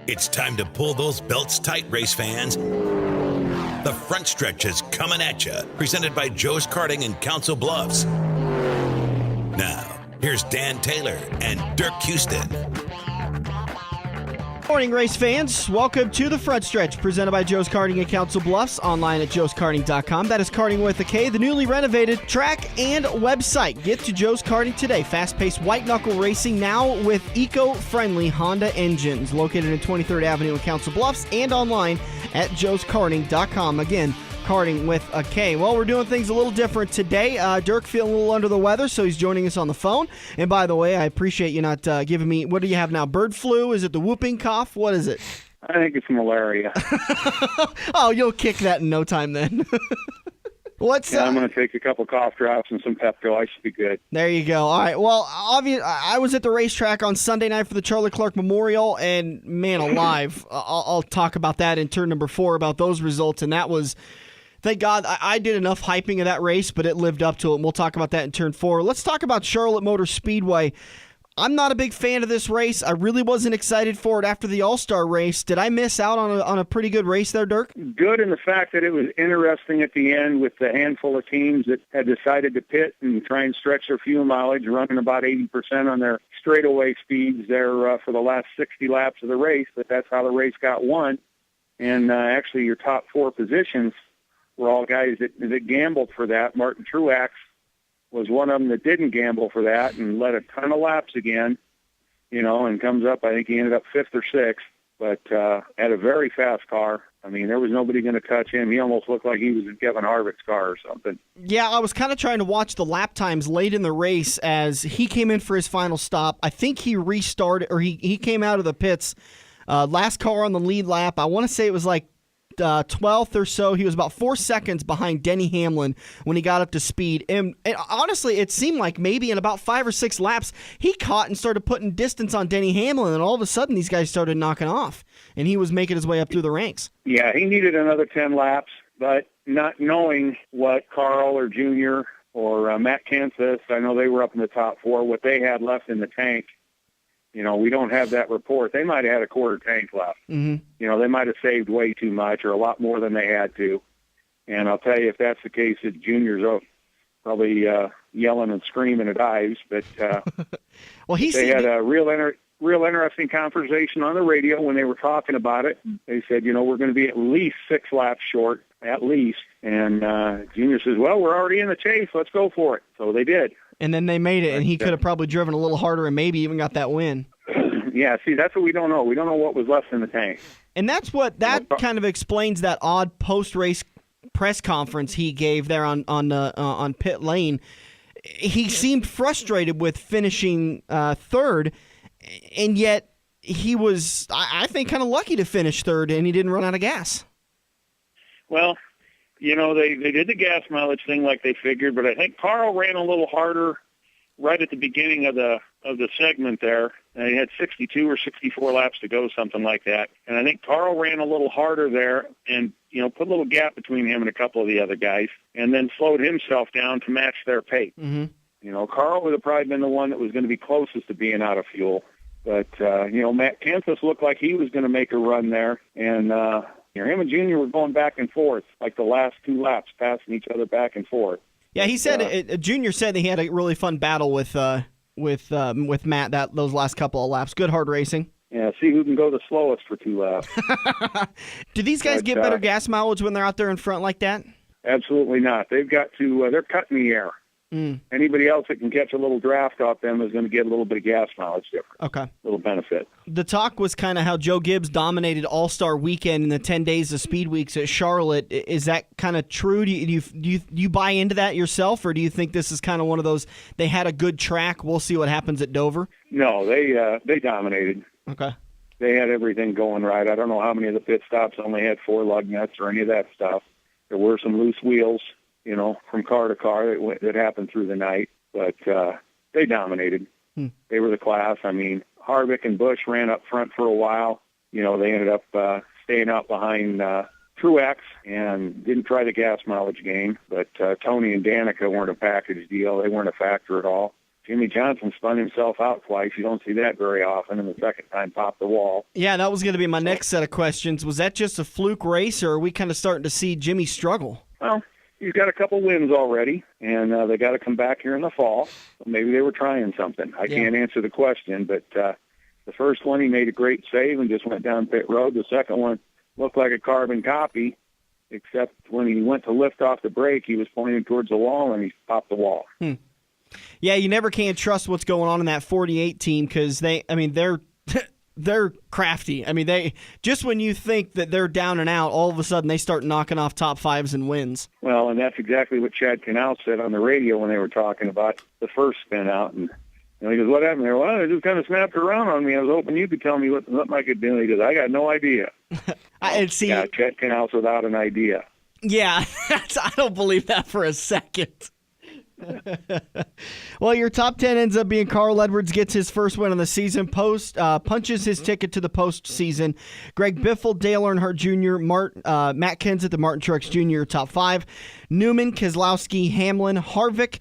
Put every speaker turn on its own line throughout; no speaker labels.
It's time to pull those belts tight, race fans. The front stretch is coming at you, presented by Joe's Karting in Council Bluffs. Now, here's Dan Taylor and Dirk Houston.
Morning, race fans. Welcome to the front stretch, presented by Joe's Karting in Council Bluffs, online at joeskarting.com. That is Karting with a K, the newly renovated track and website. Get to Joe's Karting today. Fast-paced white-knuckle racing now with eco-friendly Honda engines. Located in 23rd Avenue in Council Bluffs and online at joeskarting.com. Again, Karting with a K. Well, we're doing things a little different today. Dirk feeling a little under the weather, so he's joining us on the phone. And by the way, I appreciate you not giving me, what do you have now, bird flu? Is it the whooping cough? What is it?
I think it's malaria.
Oh, you'll kick that in no time then.
I'm going to take a couple cough drops and some Pepto. I should be good.
There you go. All right. Well, I was at the racetrack on Sunday night for the Charlie Clark Memorial, and man alive, I'll talk about that in turn number 4, about those results, and that was... Thank God I did enough hyping of that race, but it lived up to it, and we'll talk about that in turn 4. Let's talk about Charlotte Motor Speedway. I'm not a big fan of this race. I really wasn't excited for it after the All-Star race. Did I miss out on a pretty good race there, Dirk?
Good in the fact that it was interesting at the end with the handful of teams that had decided to pit and try and stretch their fuel mileage, running about 80% on their straightaway speeds there for the last 60 laps of the race, but that's how the race got won. And actually your top 4 positions were all guys that gambled for that. Martin Truex was one of them that didn't gamble for that and led a ton of laps again, and comes up, I think he ended up 5th or 6th, but had a very fast car. I mean, there was nobody going to touch him. He almost looked like he was in Kevin Harvick's car or something.
Yeah, I was kind of trying to watch the lap times late in the race as he came in for his final stop. I think he restarted, or he came out of the pits. Last car on the lead lap, I want to say it was like 12th or so. He was about 4 seconds behind Denny Hamlin when he got up to speed. And honestly, it seemed like maybe in about 5 or 6 laps, he caught and started putting distance on Denny Hamlin, and all of a sudden these guys started knocking off, and he was making his way up through the ranks.
Yeah, he needed another 10 laps, but not knowing what Carl or Junior or Matt Kansas, I know they were up in the top 4, what they had left in the tank. We don't have that report. They might have had a quarter tank left.
Mm-hmm.
They might have saved way too much or a lot more than they had to. And I'll tell you, if that's the case, the Junior's probably yelling and screaming at Ives. But
well,
they had a real interesting conversation on the radio when they were talking about it. They said, we're going to be at least 6 laps short, at least. And Junior says, well, we're already in the chase. Let's go for it. So they did.
And then they made it, and he could have probably driven a little harder and maybe even got that win.
Yeah, see, that's what we don't know. We don't know what was left in the tank.
And that kind of explains that odd post-race press conference he gave there on pit lane. He seemed frustrated with finishing 3rd, and yet he was, I think, kind of lucky to finish 3rd, and he didn't run out of gas.
Well, they did the gas mileage thing like they figured, but I think Carl ran a little harder right at the beginning of the segment there. And he had 62 or 64 laps to go, something like that. And I think Carl ran a little harder there and, put a little gap between him and a couple of the other guys, and then slowed himself down to match their pace.
Mm-hmm.
Carl would have probably been the one that was going to be closest to being out of fuel. But, Matt Kansas looked like he was going to make a run there, and him and Junior were going back and forth, like the last 2 laps, passing each other back and forth.
Yeah, he said Junior said that he had a really fun battle with Matt those last couple of laps. Good hard racing.
Yeah, see who can go the slowest for 2 laps.
Do these guys get better gas mileage when they're out there in front like that?
Absolutely not. They've got to. They're cutting the air. Anybody else that can catch a little draft off them is going to get a little bit of gas mileage difference.
Okay. A
little benefit.
The talk was kind of how Joe Gibbs dominated All-Star Weekend in the 10 days of Speed Weeks at Charlotte. Is that kind of true? Do you buy into that yourself, or do you think this is kind of one of those, they had a good track, we'll see what happens at Dover?
No, they dominated.
Okay.
They had everything going right. I don't know how many of the pit stops only had 4 lug nuts or any of that stuff. There were some loose wheels, from car to car that happened through the night. But they dominated. They were the class. I mean, Harvick and Busch ran up front for a while. They ended up staying out behind Truex and didn't try the gas mileage game. But Tony and Danica weren't a package deal. They weren't a factor at all. Jimmy Johnson spun himself out twice. You don't see that very often, and the second time popped the wall.
Yeah, that was going to be my next set of questions. Was that just a fluke race, or are we kind of starting to see Jimmy struggle?
Well, he's got a couple wins already, and they got to come back here in the fall. So maybe they were trying something. I can't answer the question, but the first one he made a great save and just went down pit road. The second one looked like a carbon copy, except when he went to lift off the brake, he was pointing towards the wall, and he popped the wall.
Yeah, you never can trust what's going on in that 48 team because they're crafty. I mean, they just when you think that they're down and out, all of a sudden they start knocking off top fives and wins.
Well, and that's exactly what Chad Canal said on the radio when they were talking about the first spin out. And he goes, "What happened there?" "Well, it just kind of snapped around on me. I was hoping you could tell me what I could do." He goes, "I got no idea." Chad Canal's without an idea.
Yeah, I don't believe that for a second. Well, your top 10 ends up being Carl Edwards gets his first win of the season, punches his ticket to the postseason. Greg Biffle, Dale Earnhardt Jr., Matt Kenseth, and Martin Truex Jr. top 5. Newman, Keselowski, Hamlin, Harvick,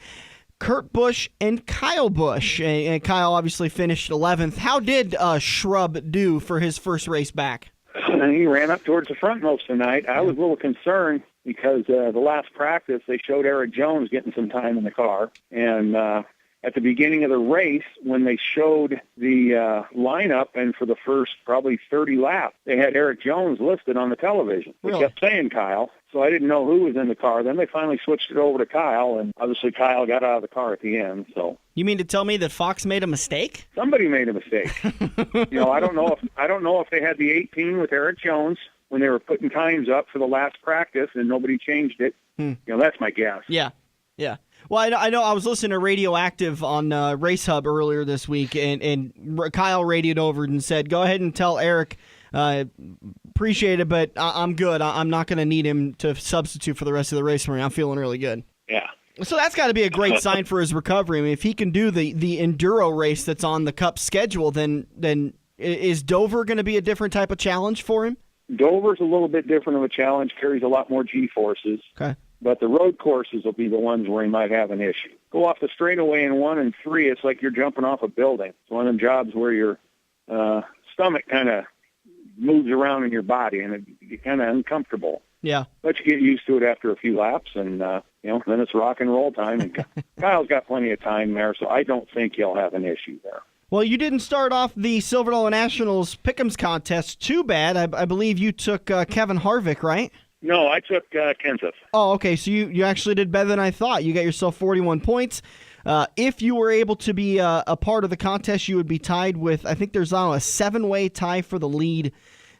Kurt Busch, and Kyle Busch. And Kyle obviously finished 11th. How did Shrub do for his first race back?
He ran up towards the front most of the night. I was a little concerned because the last practice, they showed Eric Jones getting some time in the car. And at the beginning of the race, when they showed the lineup, and for the first probably 30 laps, they had Eric Jones listed on the television. They kept saying Kyle, so I didn't know who was in the car. Then they finally switched it over to Kyle, and obviously Kyle got out of the car at the end. So
you mean to tell me that Fox made a mistake?
Somebody made a mistake. I don't know if they had the 18 with Eric Jones when they were putting times up for the last practice and nobody changed it. That's my guess.
Yeah. Well, I know I was listening to Radioactive on Race Hub earlier this week, and Kyle radioed over and said, "Go ahead and tell Eric, appreciate it, but I'm good. I'm not going to need him to substitute for the rest of the race for me. I'm feeling really good."
Yeah.
So that's got to be a great sign for his recovery. I mean, if he can do the enduro race that's on the Cup schedule, then is Dover going to be a different type of challenge for him?
Dover's a little bit different of a challenge, carries a lot more G-forces.
Okay.
But the road courses will be the ones where he might have an issue. Go off the straightaway in 1 and 3, it's like you're jumping off a building. It's one of them jobs where your stomach kind of moves around in your body, and you're kind of uncomfortable.
Yeah.
But you get used to it after a few laps, and then it's rock and roll time. And Kyle's got plenty of time there, so I don't think he'll have an issue there.
Well, you didn't start off the Silver Dollar Nationals Pick'ems contest too bad. I believe you took Kevin Harvick, right?
No, I took Kenseth.
Oh, okay. So you actually did better than I thought. You got yourself 41 points. If you were able to be a part of the contest, you would be tied with, I think there's a 7-way tie for the lead.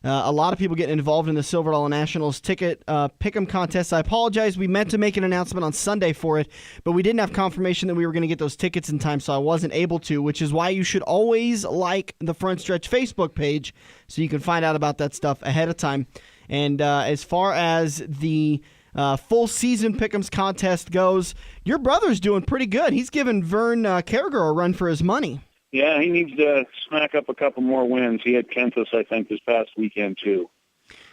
A lot of people getting involved in the Silver Dollar Nationals ticket pick'em contest. I apologize. We meant to make an announcement on Sunday for it, but we didn't have confirmation that we were going to get those tickets in time, so I wasn't able to, which is why you should always like the Front Stretch Facebook page so you can find out about that stuff ahead of time. And as far as the full season pick'ems contest goes, your brother's doing pretty good. He's giving Vern Carragher a run for his money.
Yeah, he needs to smack up a couple more wins. He had Kenseth, I think, this past weekend, too.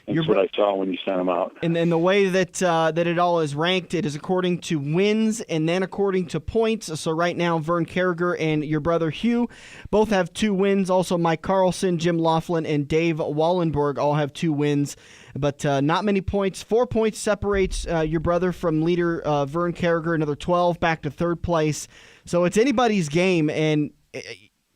That's what I saw when you sent him out.
And the way that it all is ranked, it is according to wins and then according to points. So right now, Vern Carragher and your brother Hugh both have 2 wins. Also, Mike Carlson, Jim Laughlin, and Dave Wallenberg all have 2 wins. But not many points. 4 points separates your brother from leader Vern Carragher, another 12 back to third place. So it's anybody's game, and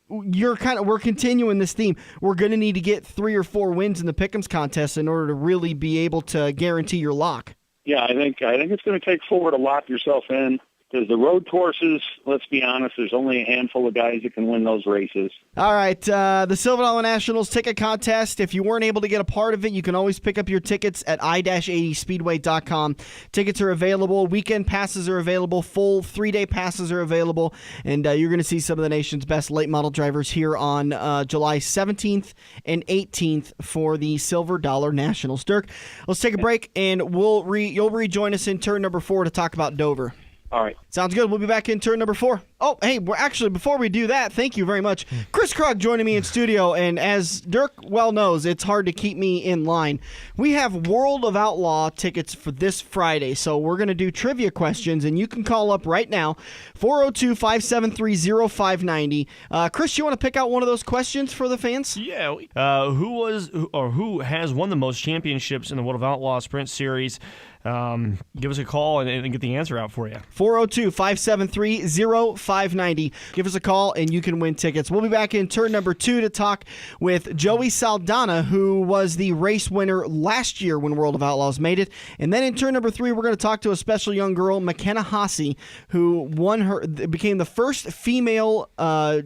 we're continuing this theme. We're going to need to get 3 or 4 wins in the Pick'ems contest in order to really be able to guarantee your lock.
Yeah, I think it's going to take 4 to lock yourself in. Because the road courses, let's be honest, there's only a handful of guys that can win those races.
All right, the Silver Dollar Nationals ticket contest. If you weren't able to get a part of it, you can always pick up your tickets at I-80 Speedway.com. Tickets are available. Weekend passes are available. Full 3-day passes are available. And you're going to see some of the nation's best late model drivers here on July 17th and 18th for the Silver Dollar Nationals. Dirk, let's take a break, and you'll rejoin us in turn number 4 to talk about Dover.
All right.
Sounds good. We'll be back in turn number 4. Oh, hey, before we do that, thank you very much. Kris Krug joining me in studio, and as Dirk well knows, it's hard to keep me in line. We have World of Outlaw tickets for this Friday, so we're going to do trivia questions, and you can call up right now, 402-573-0590. Kris, you want to pick out one of those questions for the fans?
Yeah. Who has won the most championships in the World of Outlaw Sprint Series? Give us a call and get the answer out for you.
402-573-0590. Give us a call and you can win tickets. We'll be back in turn number 2 to talk with Joey Saldana, who was the race winner last year when World of Outlaws made it. And then in turn number 3, we're going to talk to a special young girl, McKenna Haase, who became the first female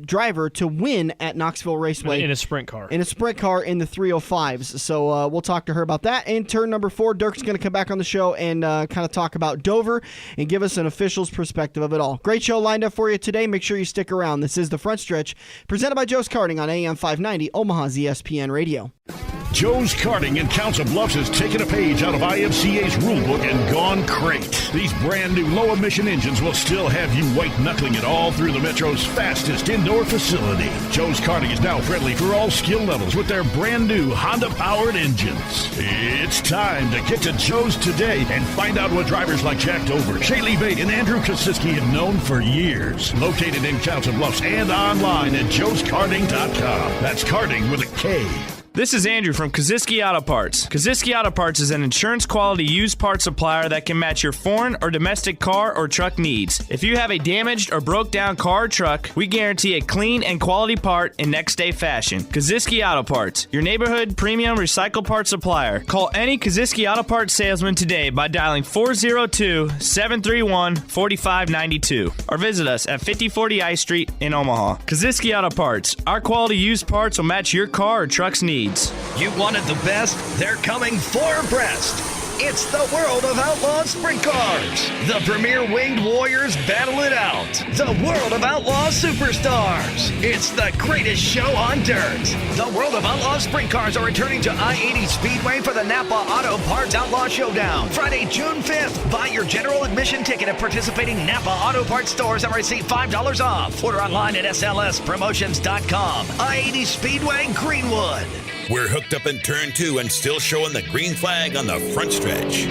driver to win at Knoxville Raceway.
In a sprint car.
In a sprint car in the 305s. So we'll talk to her about that. In turn number 4, Dirk's going to come back on the show and kind of talk about Dover and give us an official's perspective of it all. Great show lined up for you today. Make sure you stick around. This is The Front Stretch, presented by Joe's Karting on AM 590, Omaha's ESPN Radio.
Joe's Karting in Council Bluffs has taken a page out of IMCA's rulebook and gone great. These brand new low-emission engines will still have you white-knuckling it all through the Metro's fastest indoor facility. Joe's Karting is now friendly for all skill levels with their brand new Honda-powered engines. It's time to get to Joe's today and find out what drivers like Jack Dover, Shaylee Bate, and Andrew Kosiski have known for years. Located in Council Bluffs and online at joeskarting.com. That's karting with a K.
This is Andrew from Kosiski Auto Parts. Kosiski Auto Parts is an insurance-quality used parts supplier that can match your foreign or domestic car or truck needs. If you have a damaged or broke-down car or truck, we guarantee a clean and quality part in next-day fashion. Kosiski Auto Parts, your neighborhood premium recycled parts supplier. Call any Kosiski Auto Parts salesman today by dialing 402-731-4592 or visit us at 5040 I Street in Omaha. Kosiski Auto Parts, our quality used parts will match your car or truck's needs.
You wanted the best? They're coming for Brest. It's the World of Outlaw Sprint Cars. The premier winged warriors battle it out. The World of Outlaw Superstars. It's the greatest show on dirt. The World of Outlaw Sprint Cars are returning to I-80 Speedway for the Napa Auto Parts Outlaw Showdown. Friday, June 5th. Buy your general admission ticket at participating Napa Auto Parts stores and receive $5 off. Order online at slspromotions.com. I-80 Speedway, Greenwood.
We're hooked up in turn 2 and still showing the green flag on the front stretch.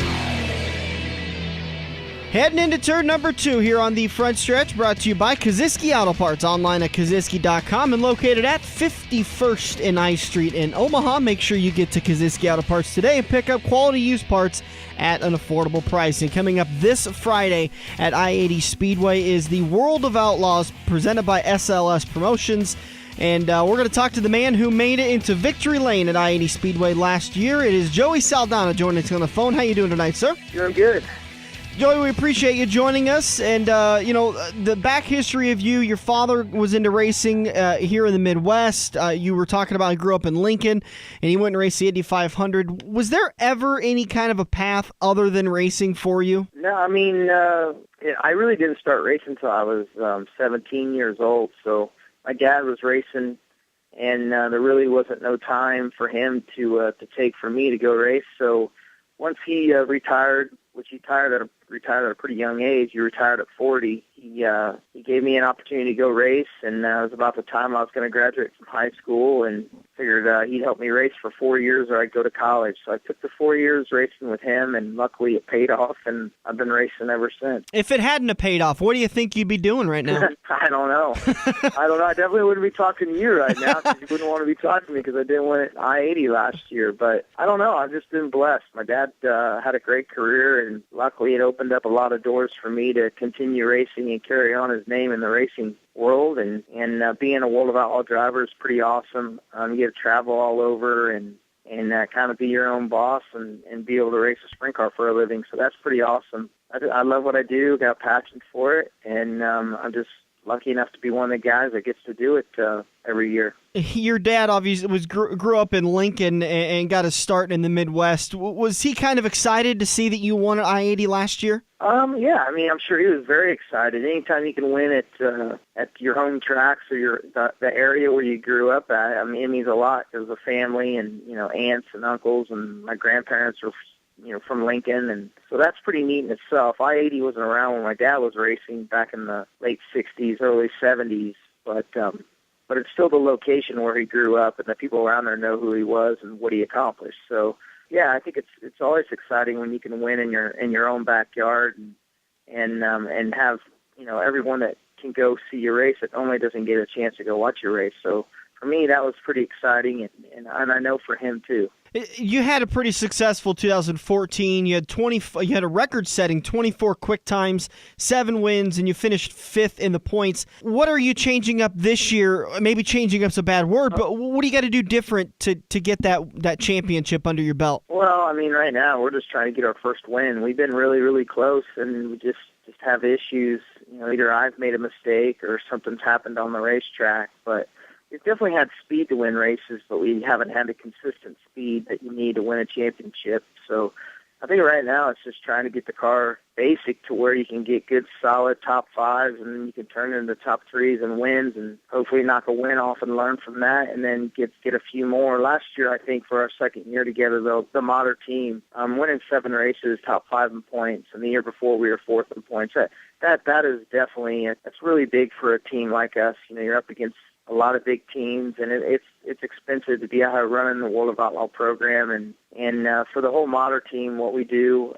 Heading into turn number 2 here on the front stretch, brought to you by Kosiski Auto Parts, online at Kosiski.com and located at 51st and I Street in Omaha. Make sure you get to Kosiski Auto Parts today and pick up quality used parts at an affordable price. And coming up this Friday at I-80 Speedway is the World of Outlaws presented by SLS Promotions. And we're going to talk to the man who made it into victory lane at I-80 Speedway last year. It is Joey Saldana joining us on the phone. How you doing tonight, sir?
Doing good.
Joey, we appreciate you joining us. And, the back history of you, your father was into racing here in the Midwest. You were talking about he grew up in Lincoln, and he went and raced the Indy 500. Was there ever any kind of a path other than racing for you?
No, I mean, I really didn't start racing until I was 17 years old, so my dad was racing, and there really wasn't no time for him to take for me to go race. So once he retired, which he retired at a pretty young age, he retired at 40, he gave me an opportunity to go race, and it was about the time I was going to graduate from high school, and figured he'd help me race for 4 years or I'd go to college. So I took the 4 years racing with him, and luckily it paid off, and I've been racing ever since.
If it hadn't have paid off, what do you think you'd be doing right now?
I don't know. I definitely wouldn't be talking to you right now, because you wouldn't want to be talking to me because I didn't win at I-80 last year. But I don't know. I've just been blessed. My dad had a great career, and luckily it opened up a lot of doors for me to continue racing and carry on his name in the racing world, and being a World of Outlaw driver is pretty awesome. You get to travel all over and kind of be your own boss and be able to race a sprint car for a living. So that's pretty awesome. I love what I do, got a passion for it, and I'm just lucky enough to be one of the guys that gets to do it every year.
Your dad obviously grew up in Lincoln and got a start in the Midwest. Was he kind of excited to see that you won at I-80 last year?
Yeah, I mean, I'm sure he was very excited. Anytime you can win at your home tracks or the area where you grew up at, I mean, it means a lot because the family and, aunts and uncles and my grandparents were from Lincoln, and so that's pretty neat in itself. I-80 wasn't around when my dad was racing back in the late 60s, early 70s, but it's still the location where he grew up, and the people around there know who he was and what he accomplished. So, yeah, I think it's always exciting when you can win in your own backyard and have everyone that can go see your race that only doesn't get a chance to go watch your race. So for me, that was pretty exciting, and I know for him too.
You had a pretty successful 2014. You had a record-setting 24 quick times, 7 wins, and you finished 5th in the points. What are you changing up this year? Maybe changing up's a bad word, but what do you got to do different to get that championship under your belt?
Well, I mean, right now we're just trying to get our first win. We've been really, really close, and we just have issues. Either I've made a mistake or something's happened on the racetrack, but we've definitely had speed to win races, but we haven't had the consistent speed that you need to win a championship. So I think right now it's just trying to get the car basic to where you can get good, solid top 5s, and then you can turn it into top 3s and wins, and hopefully knock a win off and learn from that, and then get a few more. Last year, I think, for our second year together, the modern team, winning 7 races, top 5 in points, and the year before we were 4th in points. That is definitely, that's really big for a team like us. You're up against a lot of big teams, and it's expensive to be out here running the World of Outlaw program, and for the whole modern team, what we do,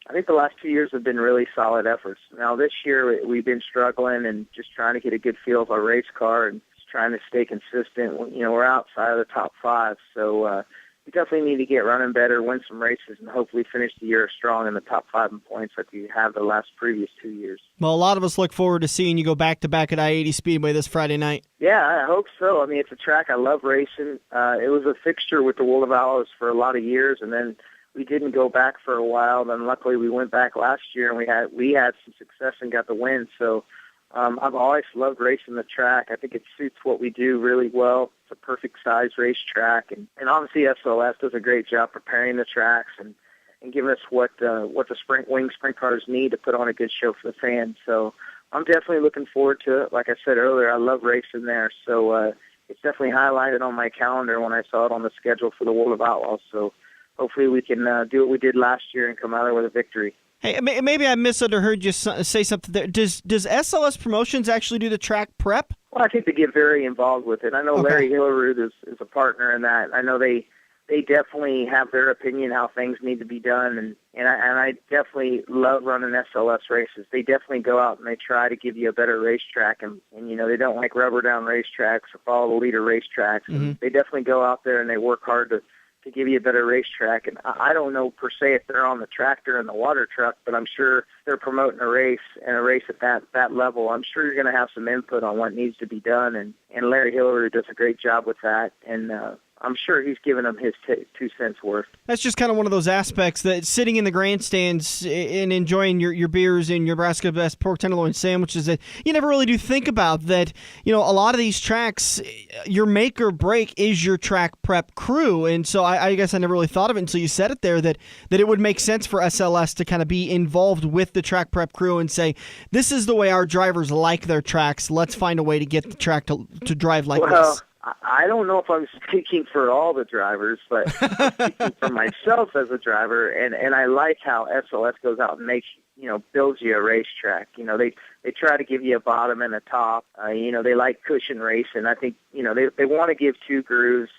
I think the last 2 years have been really solid efforts. Now this year we've been struggling and just trying to get a good feel of our race car and just trying to stay consistent. We're outside of the top 5, so we definitely need to get running better, win some races, and hopefully finish the year strong in the top 5 in points like we have the previous 2 years.
Well, a lot of us look forward to seeing you go back-to-back at I-80 Speedway this Friday night.
Yeah, I hope so. I mean, it's a track I love racing. It was a fixture with the World of Outlaws for a lot of years, and then we didn't go back for a while. Then luckily we went back last year, and we had some success and got the win. So I've always loved racing the track. I think it suits what we do really well. It's a perfect size racetrack, and obviously SLS does a great job preparing the tracks and giving us what the wing sprint cars need to put on a good show for the fans. So I'm definitely looking forward to it. Like I said earlier, I love racing there, so it's definitely highlighted on my calendar when I saw it on the schedule for the World of Outlaws. So hopefully we can do what we did last year and come out there with a victory.
Hey, maybe I misunderstood you say something there. Does SLS Promotions actually do the track prep?
Well, I think they get very involved with it. I know Larry Hillerud is a partner in that. I know they definitely have their opinion how things need to be done, and I definitely love running SLS races. They definitely go out and they try to give you a better racetrack, and they don't like rubber down racetracks or follow the leader racetracks. Mm-hmm. They definitely go out there and they work hard to give you a better racetrack. And I don't know per se if they're on the tractor and the water truck, but I'm sure they're promoting a race at that level. I'm sure you're going to have some input on what needs to be done, and Larry Hillary does a great job with that, and I'm sure he's giving them his 2 cents worth.
That's just kind of one of those aspects that sitting in the grandstands and enjoying your beers and your Nebraska best pork tenderloin sandwiches that you never really do think about that, a lot of these tracks, your make or break is your track prep crew. And so I guess I never really thought of it until you said it there that it would make sense for SLS to kind of be involved with the track prep crew and say, this is the way our drivers like their tracks. Let's find a way to get the track to drive like this.
I don't know if I'm speaking for all the drivers, but I'm speaking for myself as a driver, and I like how SLS goes out and builds you a racetrack. They try to give you a bottom and a top. They like cushion racing. I think, they want to give 2 grooves.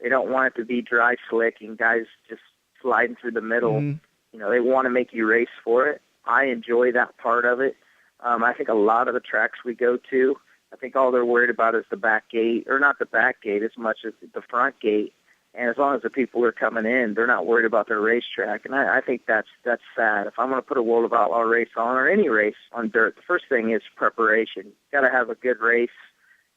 They don't want it to be dry slick and guys just sliding through the middle. Mm-hmm. They want to make you race for it. I enjoy that part of it. I think a lot of the tracks we go to, I think all they're worried about is the back gate, or not the back gate as much as the front gate. And as long as the people are coming in, they're not worried about their racetrack. And I think that's sad. If I'm going to put a World of Outlaw race on, or any race on dirt, the first thing is preparation. You've got to have a good race.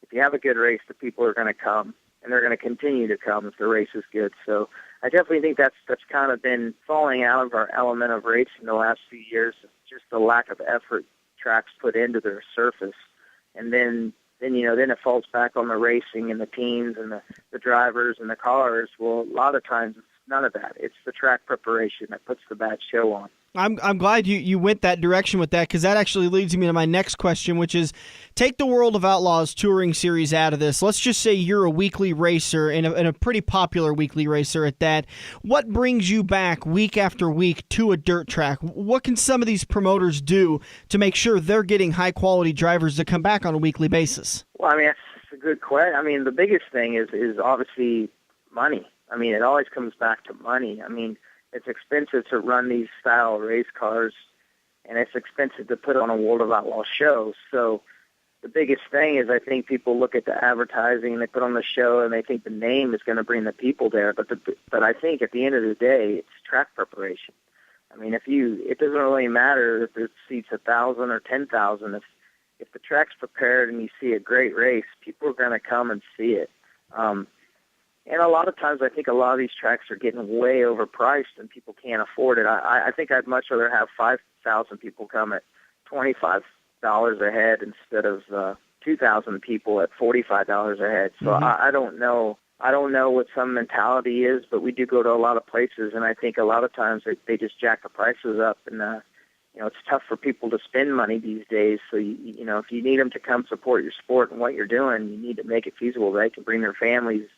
If you have a good race, the people are going to come, and they're going to continue to come if the race is good. So I definitely think that's kind of been falling out of our element of racing the last few years, just the lack of effort tracks put into their surface. And then it falls back on the racing and the teams and the drivers and the cars. Well, a lot of times it's none of that. It's the track preparation that puts the bad show on.
I'm glad you went that direction with that, because that actually leads me to my next question, which is, take the World of Outlaws Touring Series out of this. Let's just say you're a weekly racer and a pretty popular weekly racer at that. What brings you back week after week to a dirt track? What can some of these promoters do to make sure they're getting high-quality drivers to come back on a weekly basis?
Well, I mean, that's a good question. I mean, the biggest thing is obviously money. I mean, it always comes back to money. I mean, it's expensive to run these style race cars, and it's expensive to put on a World of Outlaw show. So the biggest thing is, I think people look at the advertising, they put on the show, and they think the name is going to bring the people there. But I think at the end of the day, it's track preparation. I mean, it doesn't really matter if it seats 1,000 or 10,000. If the track's prepared and you see a great race, people are going to come and see it. And a lot of times, I think a lot of these tracks are getting way overpriced and people can't afford it. I think I'd much rather have 5,000 people come at $25 a head instead of 2,000 people at $45 a head. So I don't know. I don't know what some mentality is, but we do go to a lot of places, and I think a lot of times they just jack the prices up, and it's tough for people to spend money these days. So if you need them to come support your sport and what you're doing, you need to make it feasible. They can bring their families.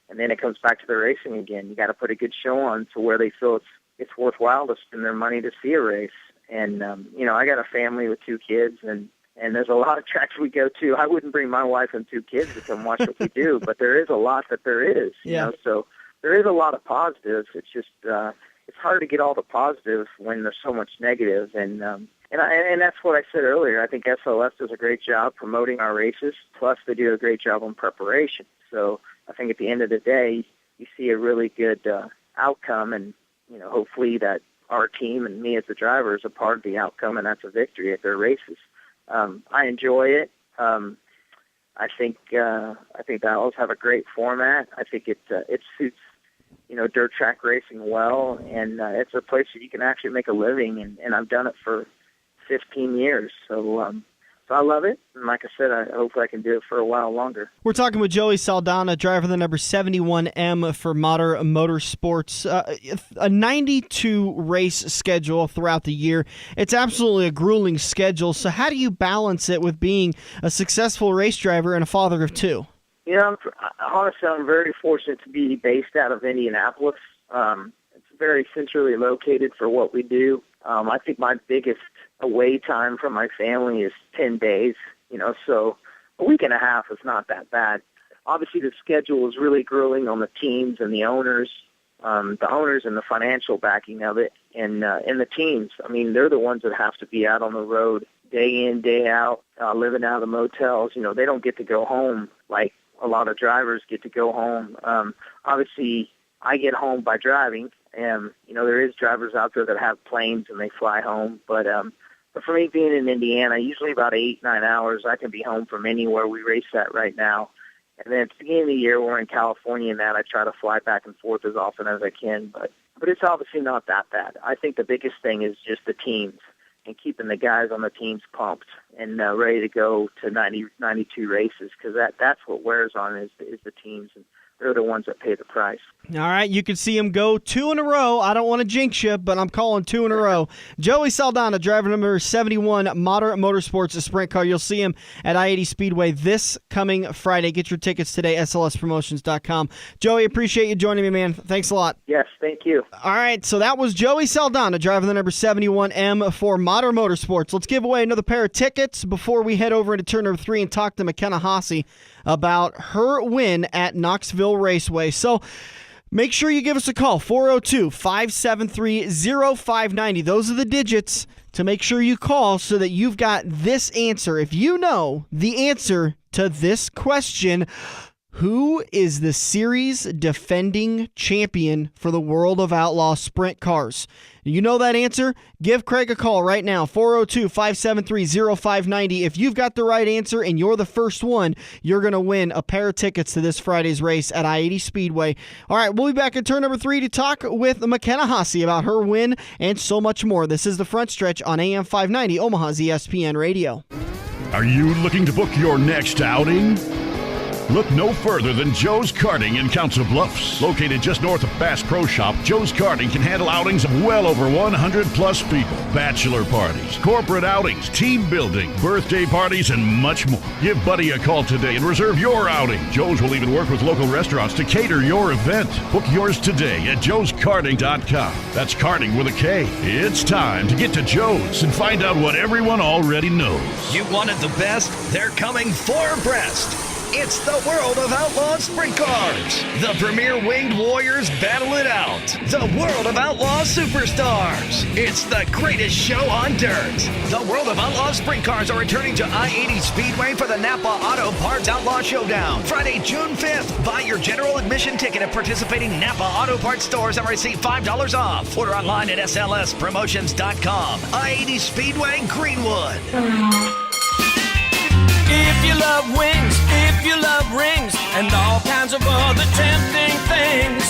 And then it comes back to the racing again. You got to put a good show on to where they feel it's worthwhile to spend their money to see a race. And I got a family with 2 kids, and there's a lot of tracks we go to. I wouldn't bring my wife and 2 kids to come watch what we do, but there is a lot that there is. You know, so there is a lot of positives. It's just it's hard to get all the positives when there's so much negative. And that's what I said earlier. I think SLS does a great job promoting our races. Plus, they do a great job on preparation. So I think at the end of the day, you see a really good outcome, and hopefully that our team and me as the driver is a part of the outcome, and that's a victory at their races. I enjoy it. I think the Outlaws have a great format. I think it suits dirt track racing well, and it's a place that you can actually make a living, and I've done it for 15 years. So I love it, and like I said, hopefully I can do it for a while longer.
We're talking with Joey Saldana, driver of the number 71M for Modern Motorsports. A 92-race schedule throughout the year. It's absolutely a grueling schedule, so how do you balance it with being a successful race driver and a father of 2?
Honestly, I'm very fortunate to be based out of Indianapolis. It's very centrally located for what we do. I think my biggest away time from my family is 10 days, so a week and a half is not that bad. Obviously, the schedule is really grueling on the teams and the owners and the financial backing of it, and the teams. I mean, they're the ones that have to be out on the road day in, day out, living out of the motels. They don't get to go home like a lot of drivers get to go home. Obviously, I get home by driving, and there is drivers out there that have planes and they fly home, but for me, being in Indiana, usually about 8-9 hours, I can be home from anywhere we race at right now. And then at the beginning of the year, we're in California, and I try to fly back and forth as often as I can, but it's obviously not that bad. I think the biggest thing is just the teams and keeping the guys on the teams pumped and ready to go to 92 races, because that's what wears on is the teams, and they're the ones that pay the price.
All right, you can see him go 2 in a row. I don't want to jinx you, but I'm calling 2 in a row. Joey Saldana, driver number 71, Modern Motorsports, a sprint car. You'll see him at I-80 Speedway this coming Friday. Get your tickets today, slspromotions.com. Joey, appreciate you joining me, man. Thanks a lot.
Yes, thank you.
All right, so that was Joey Saldana, driver the number 71M for Modern Motorsports. Let's give away another pair of tickets before we head over into turn number 3 and talk to McKenna Haase about her win at Knoxville Raceway. So make sure you give us a call, 402-573-0590. Those are the digits to make sure you call so that you've got this answer. If you know the answer to this question, who is the series defending champion for the World of Outlaw sprint cars? You know that answer? Give Craig a call right now, 402-573-0590. If you've got the right answer and you're the first one, you're going to win a pair of tickets to this Friday's race at I-80 Speedway. All right, we'll be back at turn number 3 to talk with McKenna Haase about her win and so much more. This is The Front Stretch on AM 590, Omaha's ESPN Radio.
Are you looking to book your next outing? Look no further than Joe's Karting in Council Bluffs. Located just north of Bass Pro Shop, Joe's Karting can handle outings of well over 100-plus people. Bachelor parties, corporate outings, team building, birthday parties, and much more. Give Buddy a call today and reserve your outing. Joe's will even work with local restaurants to cater your event. Book yours today at joeskarting.com. That's karting with a K. It's time to get to Joe's and find out what everyone already knows.
You wanted the best? They're coming for Brest. It's the world of Outlaw Sprint Cars. The premier winged warriors battle it out. The world of Outlaw Superstars. It's the greatest show on dirt. The world of Outlaw Sprint Cars are returning to I-80 Speedway for the Napa Auto Parts Outlaw Showdown. Friday, June 5th. Buy your general admission ticket at participating Napa Auto Parts stores and receive $5 off. Order online at slspromotions.com. I-80 Speedway, Greenwood.
If you love wings, if you love rings, and all kinds of other tempting things,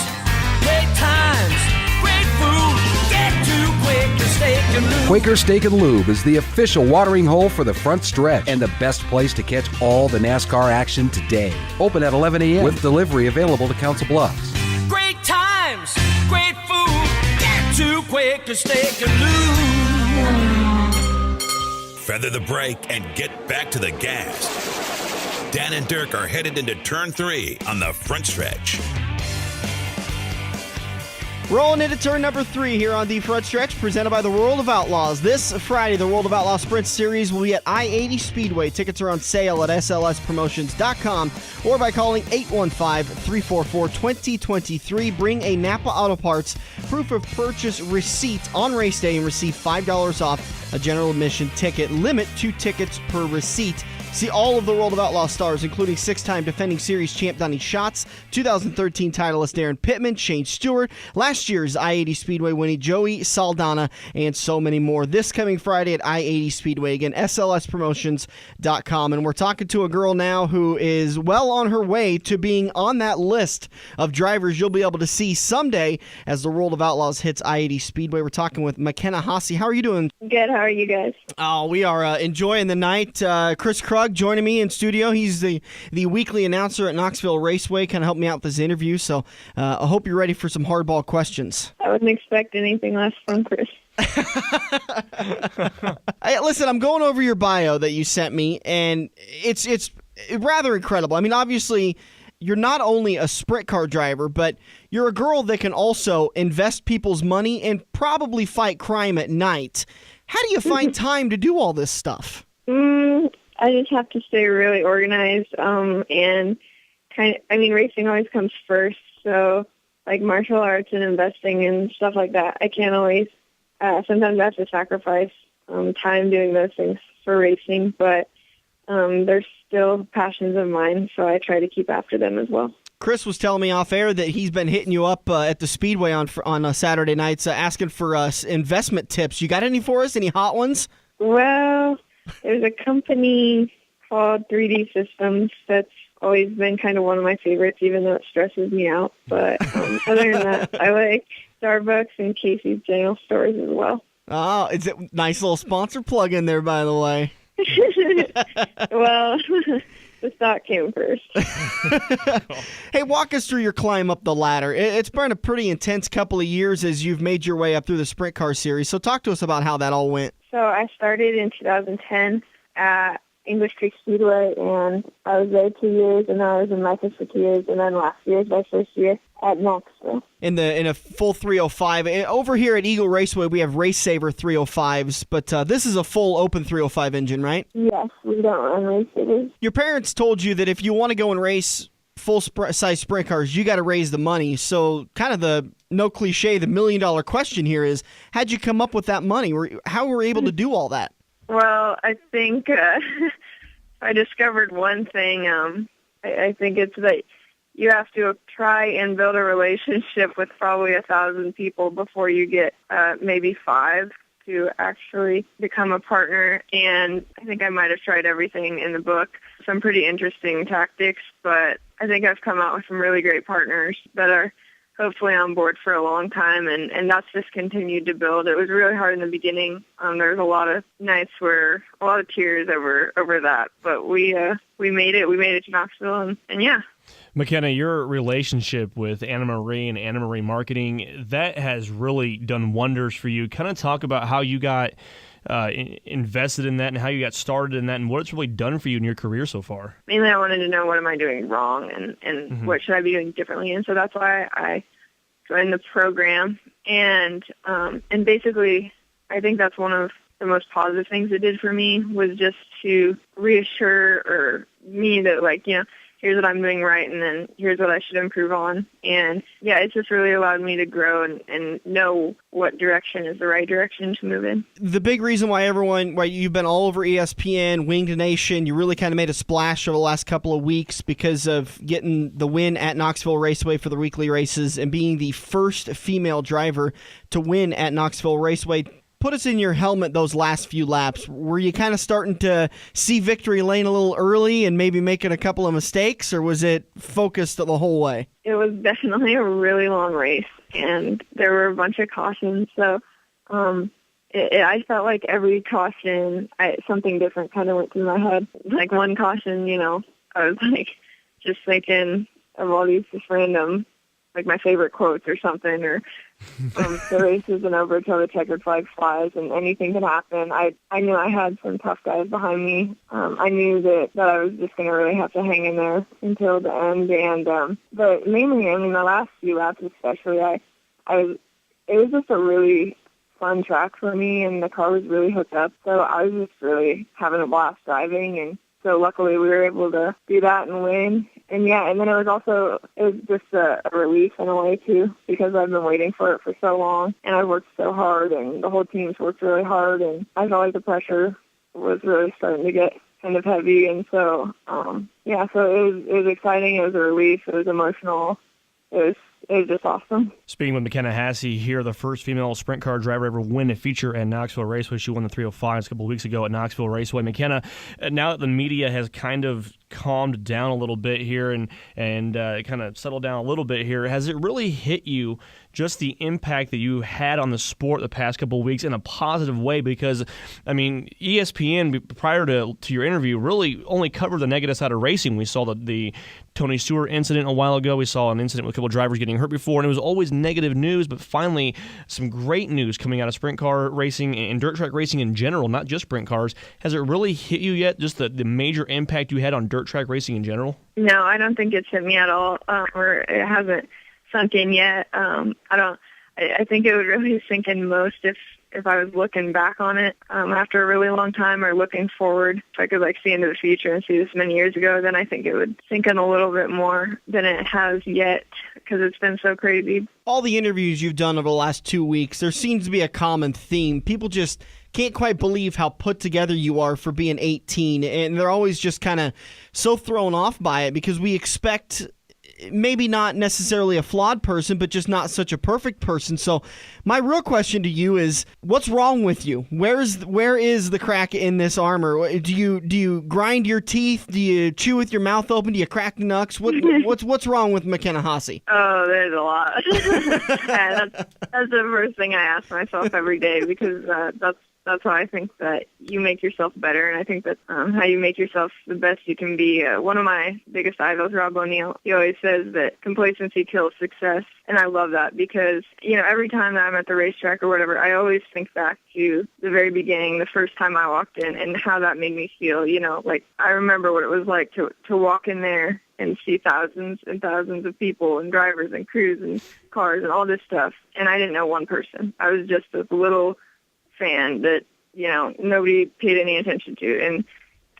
great times, great food, get to Quaker Steak and Lube.
Quaker Steak and Lube is the official watering hole for the front stretch and the best place to catch all the NASCAR action today. Open at 11 a.m. with delivery available to Council Bluffs.
Great times, great food, get to Quaker Steak and Lube.
Feather the brake and get back to the gas. Dan and Dirk are headed into turn 3 on the front stretch.
Rolling into turn number 3 here on the front stretch, presented by the World of Outlaws. This Friday, the World of Outlaws Sprint Series will be at I-80 Speedway. Tickets are on sale at slspromotions.com or by calling 815-344-2023. Bring a Napa Auto Parts proof of purchase receipt on race day and receive $5 off a general admission ticket. Limit 2 tickets per receipt. See all of the World of Outlaws stars, including 6-time defending series champ Donnie Schatz, 2013 titleist Darren Pittman, Shane Stewart, last year's I-80 Speedway winning Joey Saldana, and so many more. This coming Friday at I-80 Speedway. Again, slspromotions.com. And we're talking to a girl now who is well on her way to being on that list of drivers you'll be able to see someday as the World of Outlaws hits I-80 Speedway. We're talking with McKenna Haase. How are you doing?
Good. How are you guys?
Oh, we are enjoying the night. Kris Krug joining me in studio. He's the weekly announcer at Knoxville Raceway, kind of helped me out with this interview, so I hope you're ready for some hardball questions.
I wouldn't expect anything less from Kris.
Hey, listen, I'm going over your bio that you sent me, and it's rather incredible. I mean, obviously, you're not only a sprint car driver, but you're a girl that can also invest people's money and probably fight crime at night. How do you find time to do all this stuff?
I just have to stay really organized, and racing always comes first, so like martial arts and investing and stuff like that, I can't always, sometimes I have to sacrifice time doing those things for racing, but they're still passions of mine, so I try to keep after them as well.
Kris was telling me off air that he's been hitting you up at the Speedway on Saturday nights asking for investment tips. You got any for us? Any hot ones?
Well, there's a company called 3D Systems that's always been kind of one of my favorites, even though it stresses me out. But other than that, I like Starbucks and Casey's General Stores as well.
Oh, it's a nice little sponsor plug in there, by the way.
Well, the stock came first.
Hey, walk us through your climb up the ladder. It's been a pretty intense couple of years as you've made your way up through the Sprint Car Series. So talk to us about how that all went.
So I started in 2010 at English Creek Speedway, and I was there 2 years, and then I was in Memphis for 2 years, and then last year is my first year at Knoxville. In a full 305. Over here at Eagle Raceway, we have Race Saver 305s, but this is a full open 305 engine, right? Yes, we don't run Race Savers. Your parents told you that if you want to go and race full-size sprint cars, you got to raise the money. So kind of the, no cliche, the million-dollar question here is, how'd you come up with that money? How were you able to do all that? Well, I think I discovered one thing. I think it's that you have to try and build a relationship with probably 1,000 people before you get maybe 5 to actually become a partner. And I think I might have tried everything in the book, some pretty interesting tactics, but I think I've come out with some really great partners that are hopefully on board for a long time, and that's just continued to build. It was really hard in the beginning. There was a lot of nights where a lot of tears over that, but we made it. We made it to Knoxville, and yeah.
McKenna, your relationship with Anna Marie and Anna Marie Marketing, that has really done wonders for you. Kind of talk about how you got invested in that and how you got started in that and what it's really done for you in your career so far.
Mainly I wanted to know what am I doing wrong and what should I be doing differently. And so that's why I joined the program. And basically I think that's one of the most positive things it did for me was just to reassure me that, like, you know, here's what I'm doing right, and then here's what I should improve on. And, yeah, it just really allowed me to grow and know what direction is the right direction to move in.
The big reason why you've been all over ESPN, Winged Nation, you really kind of made a splash over the last couple of weeks because of getting the win at Knoxville Raceway for the weekly races and being the first female driver to win at Knoxville Raceway. Put us in your helmet those last few laps. Were you kind of starting to see victory lane a little early and maybe making a couple of mistakes, or was it focused the whole way?
It was definitely a really long race, and there were a bunch of cautions. So I felt like every caution, something different kind of went through my head. Like one caution, you know, I was like just thinking of all these just random, like my favorite quotes or something, or the race isn't over until the checkered flag flies, and anything can happen. I knew I had some tough guys behind me. I knew that I was just going to really have to hang in there until the end. And but mainly, I mean, the last few laps especially, it was just a really fun track for me, and the car was really hooked up. So I was just really having a blast driving, and so luckily we were able to do that and win. And yeah, and then it was just a relief in a way too, because I've been waiting for it for so long, and I worked so hard, and the whole team's worked really hard, and I felt like the pressure was really starting to get kind of heavy, and so yeah, so it was exciting, it was a relief, it was emotional, it was just awesome.
Speaking with McKenna Haase here, the first female sprint car driver ever win a feature at Knoxville Raceway. She won the 305 a couple of weeks ago at Knoxville Raceway. McKenna, now that the media has kind of calmed down a little bit here and kind of settled down a little bit here, has it really hit you just the impact that you had on the sport the past couple of weeks in a positive way? Because, I mean, ESPN, prior to your interview, really only covered the negative side of racing. We saw the Tony Stewart incident a while ago. We saw an incident with a couple of drivers getting hurt before, and it was always negative news, but finally some great news coming out of sprint car racing and dirt track racing in general, not just sprint cars. Has it really hit you yet, just the major impact you had on dirt track racing in general?
No, I don't think it's hit me at all, or it hasn't sunk in yet. I think it would really sink in most if I was looking back on it after a really long time, or looking forward. If I could see into the future and see this many years ago, then I think it would sink in a little bit more than it has yet, because it's been so crazy.
All the interviews you've done over the last 2 weeks, there seems to be a common theme. People just can't quite believe how put together you are for being 18, and they're always just kind of so thrown off by it, because we expect maybe not necessarily a flawed person, but just not such a perfect person. So my real question to you is, what's wrong with you? Where is the crack in this armor? Do you grind your teeth? Do you chew with your mouth open? Do you crack knucks? What's wrong with McKenna Haase?
Oh, there's a lot. Yeah, that's the first thing I ask myself every day, because that's how I think that you make yourself better, and I think that's how you make yourself the best you can be. One of my biggest idols, Rob O'Neill, he always says that complacency kills success, and I love that, because, every time that I'm at the racetrack or whatever, I always think back to the very beginning, the first time I walked in, and how that made me feel. I remember what it was like to walk in there and see thousands and thousands of people and drivers and crews and cars and all this stuff, and I didn't know one person. I was just this little fan that nobody paid any attention to,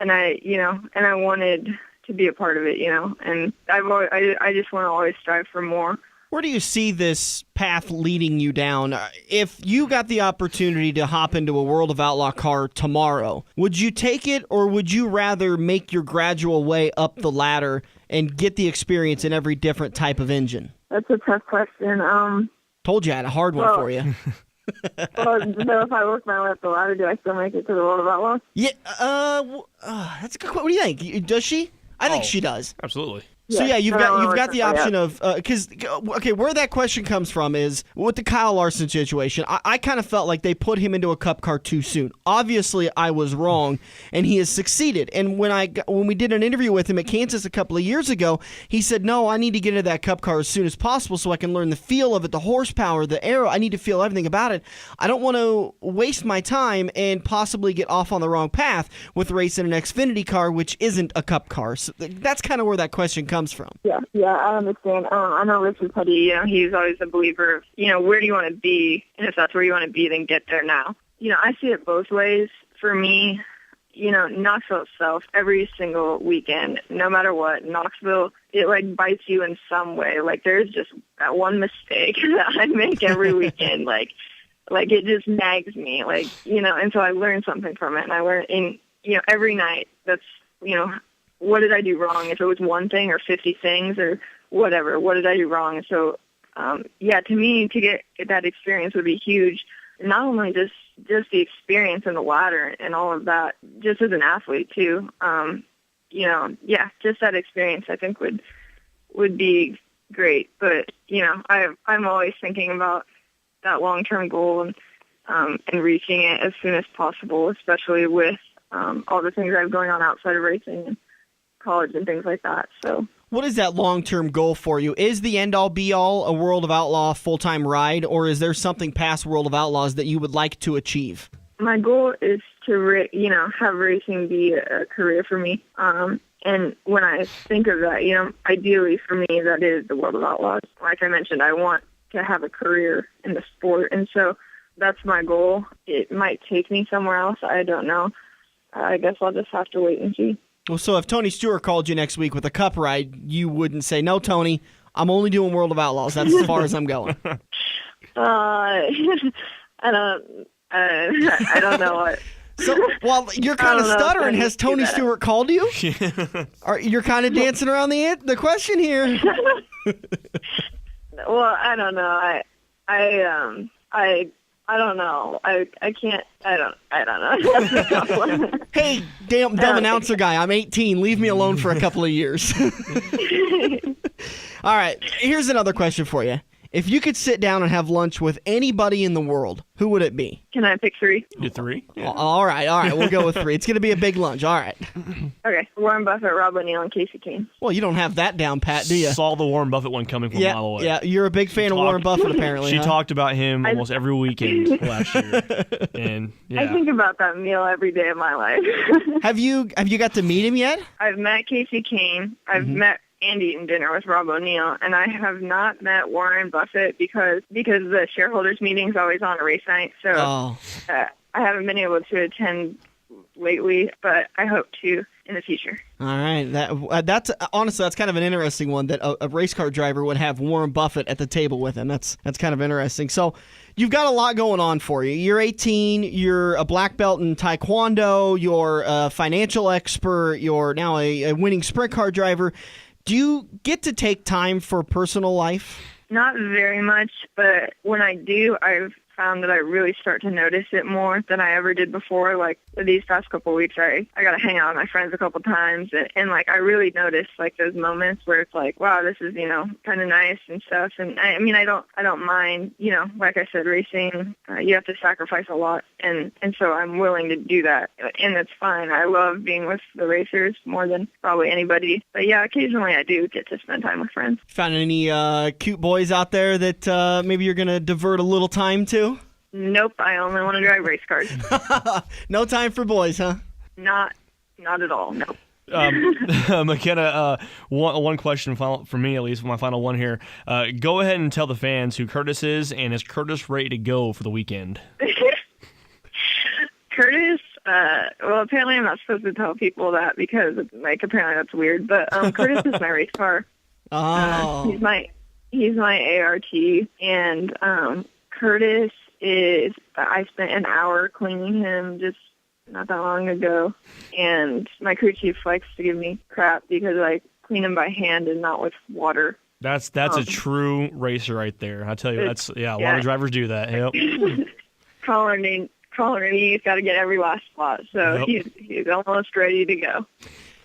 and I wanted to be a part of it, and I just want to always strive for more.
Where do you see this path leading you down? If you got the opportunity to hop into a World of Outlaw car tomorrow, would you take it, or would you rather make your gradual way up the ladder and get the experience in every different type of engine?
That's a tough question.
Told you I had a hard one for you.
Well, so if I work my way up the ladder, do I still make it to the World of Outlaws?
Yeah, that's a good question. What do you think? Does she? I think she does.
Absolutely.
So
Yeah,
you've got the option of where that question comes from is with the Kyle Larson situation. I kind of felt like they put him into a Cup car too soon. Obviously, I was wrong, and he has succeeded. And when we did an interview with him at Kansas a couple of years ago, he said, "No, I need to get into that Cup car as soon as possible so I can learn the feel of it, the horsepower, the aero. I need to feel everything about it. I don't want to waste my time and possibly get off on the wrong path with racing an Xfinity car, which isn't a Cup car." So that's kind of where that question comes from.
Yeah, I understand. I know Richard Petty, he's always a believer of, where do you want to be? And if that's where you want to be, then get there now. I see it both ways. For me, Knoxville itself, every single weekend, no matter what, Knoxville, it bites you in some way. There's just that one mistake that I make every weekend. It just nags me, and so I learn something from it. And I learn every night that's, what did I do wrong? If it was one thing or 50 things or whatever, what did I do wrong? So, to me, to get that experience would be huge. Not only just the experience in the ladder and all of that, just as an athlete too. Just that experience I think would be great. But I'm always thinking about that long-term goal and reaching it as soon as possible, especially with all the things I have going on outside of racing and college and things like that. So
what is that long-term goal for you? Is the end-all be-all a World of Outlaw full-time ride, or is there something past World of Outlaws that you would like to achieve?
My goal is to have racing be a career for me. And when I think of that, ideally for me, that is the World of Outlaws. Like I mentioned, I want to have a career in the sport, and so that's my goal. It might take me somewhere else. I don't know. I guess I'll just have to wait and see.
Well, so if Tony Stewart called you next week with a Cup ride, you wouldn't say, "No, Tony, I'm only doing World of Outlaws. That's as far as I'm going."
I don't know what.
So, well, you're kind of stuttering. Has Tony Stewart called you? You're kind of dancing around the question here.
Well, I don't know. I don't know. I can't. I don't know. That's a tough one.
Hey, dumb announcer guy. I'm 18. Leave me alone for a couple of years. All right. Here's another question for you. If you could sit down and have lunch with anybody in the world, who would it be?
Can I pick three?
You three?
Yeah. All right. We'll go with three. It's going to be a big lunch. All right.
Okay. Warren Buffett, Rob O'Neill, and Casey Kane.
Well, you don't have that down pat, do you?
Saw the Warren Buffett one coming from a mile away.
Yeah, you're a big fan of Warren Buffett, apparently.
She talked about him almost every weekend last year. And
I think about that meal every day of my life.
Have you got to meet him yet?
I've met Casey Kane. I've met and eaten dinner with Rob O'Neill, and I have not met Warren Buffett because the shareholders meeting is always on a race night, so I haven't been able to attend lately, but I hope to in the future.
All right, that's honestly that's kind of an interesting one that a race car driver would have Warren Buffett at the table with him. That's kind of interesting. So you've got a lot going on for you. You're 18. You're a black belt in Taekwondo. You're a financial expert. You're now a winning sprint car driver. Do you get to take time for personal life?
Not very much, but when I do, I've found that I really start to notice it more than I ever did before. Like these past couple of weeks, I got to hang out with my friends a couple times, and like I really notice like those moments where it's like, wow, this is kind of nice and stuff. And I mean, I don't mind. Like I said, racing, you have to sacrifice a lot, and so I'm willing to do that, and it's fine. I love being with the racers more than probably anybody. But yeah, occasionally I do get to spend time with friends.
Found any cute boys out there that maybe you're gonna divert a little time to?
Nope, I only want to drive race cars.
No time for boys, huh?
Not at all, no.
McKenna, one question for me, at least, my final one here. Go ahead and tell the fans who Curtis is, and is Curtis ready to go for the weekend?
Curtis, well, apparently I'm not supposed to tell people that because, apparently that's weird, but Curtis is my race car.
Oh.
He's my ART, and Curtis is, I spent an hour cleaning him just not that long ago, and my crew chief likes to give me crap because I clean him by hand and not with water.
That's a true racer right there. I tell you, a lot of drivers do that. Yep.
Colin, he's got to get every last spot, so he's almost ready to go.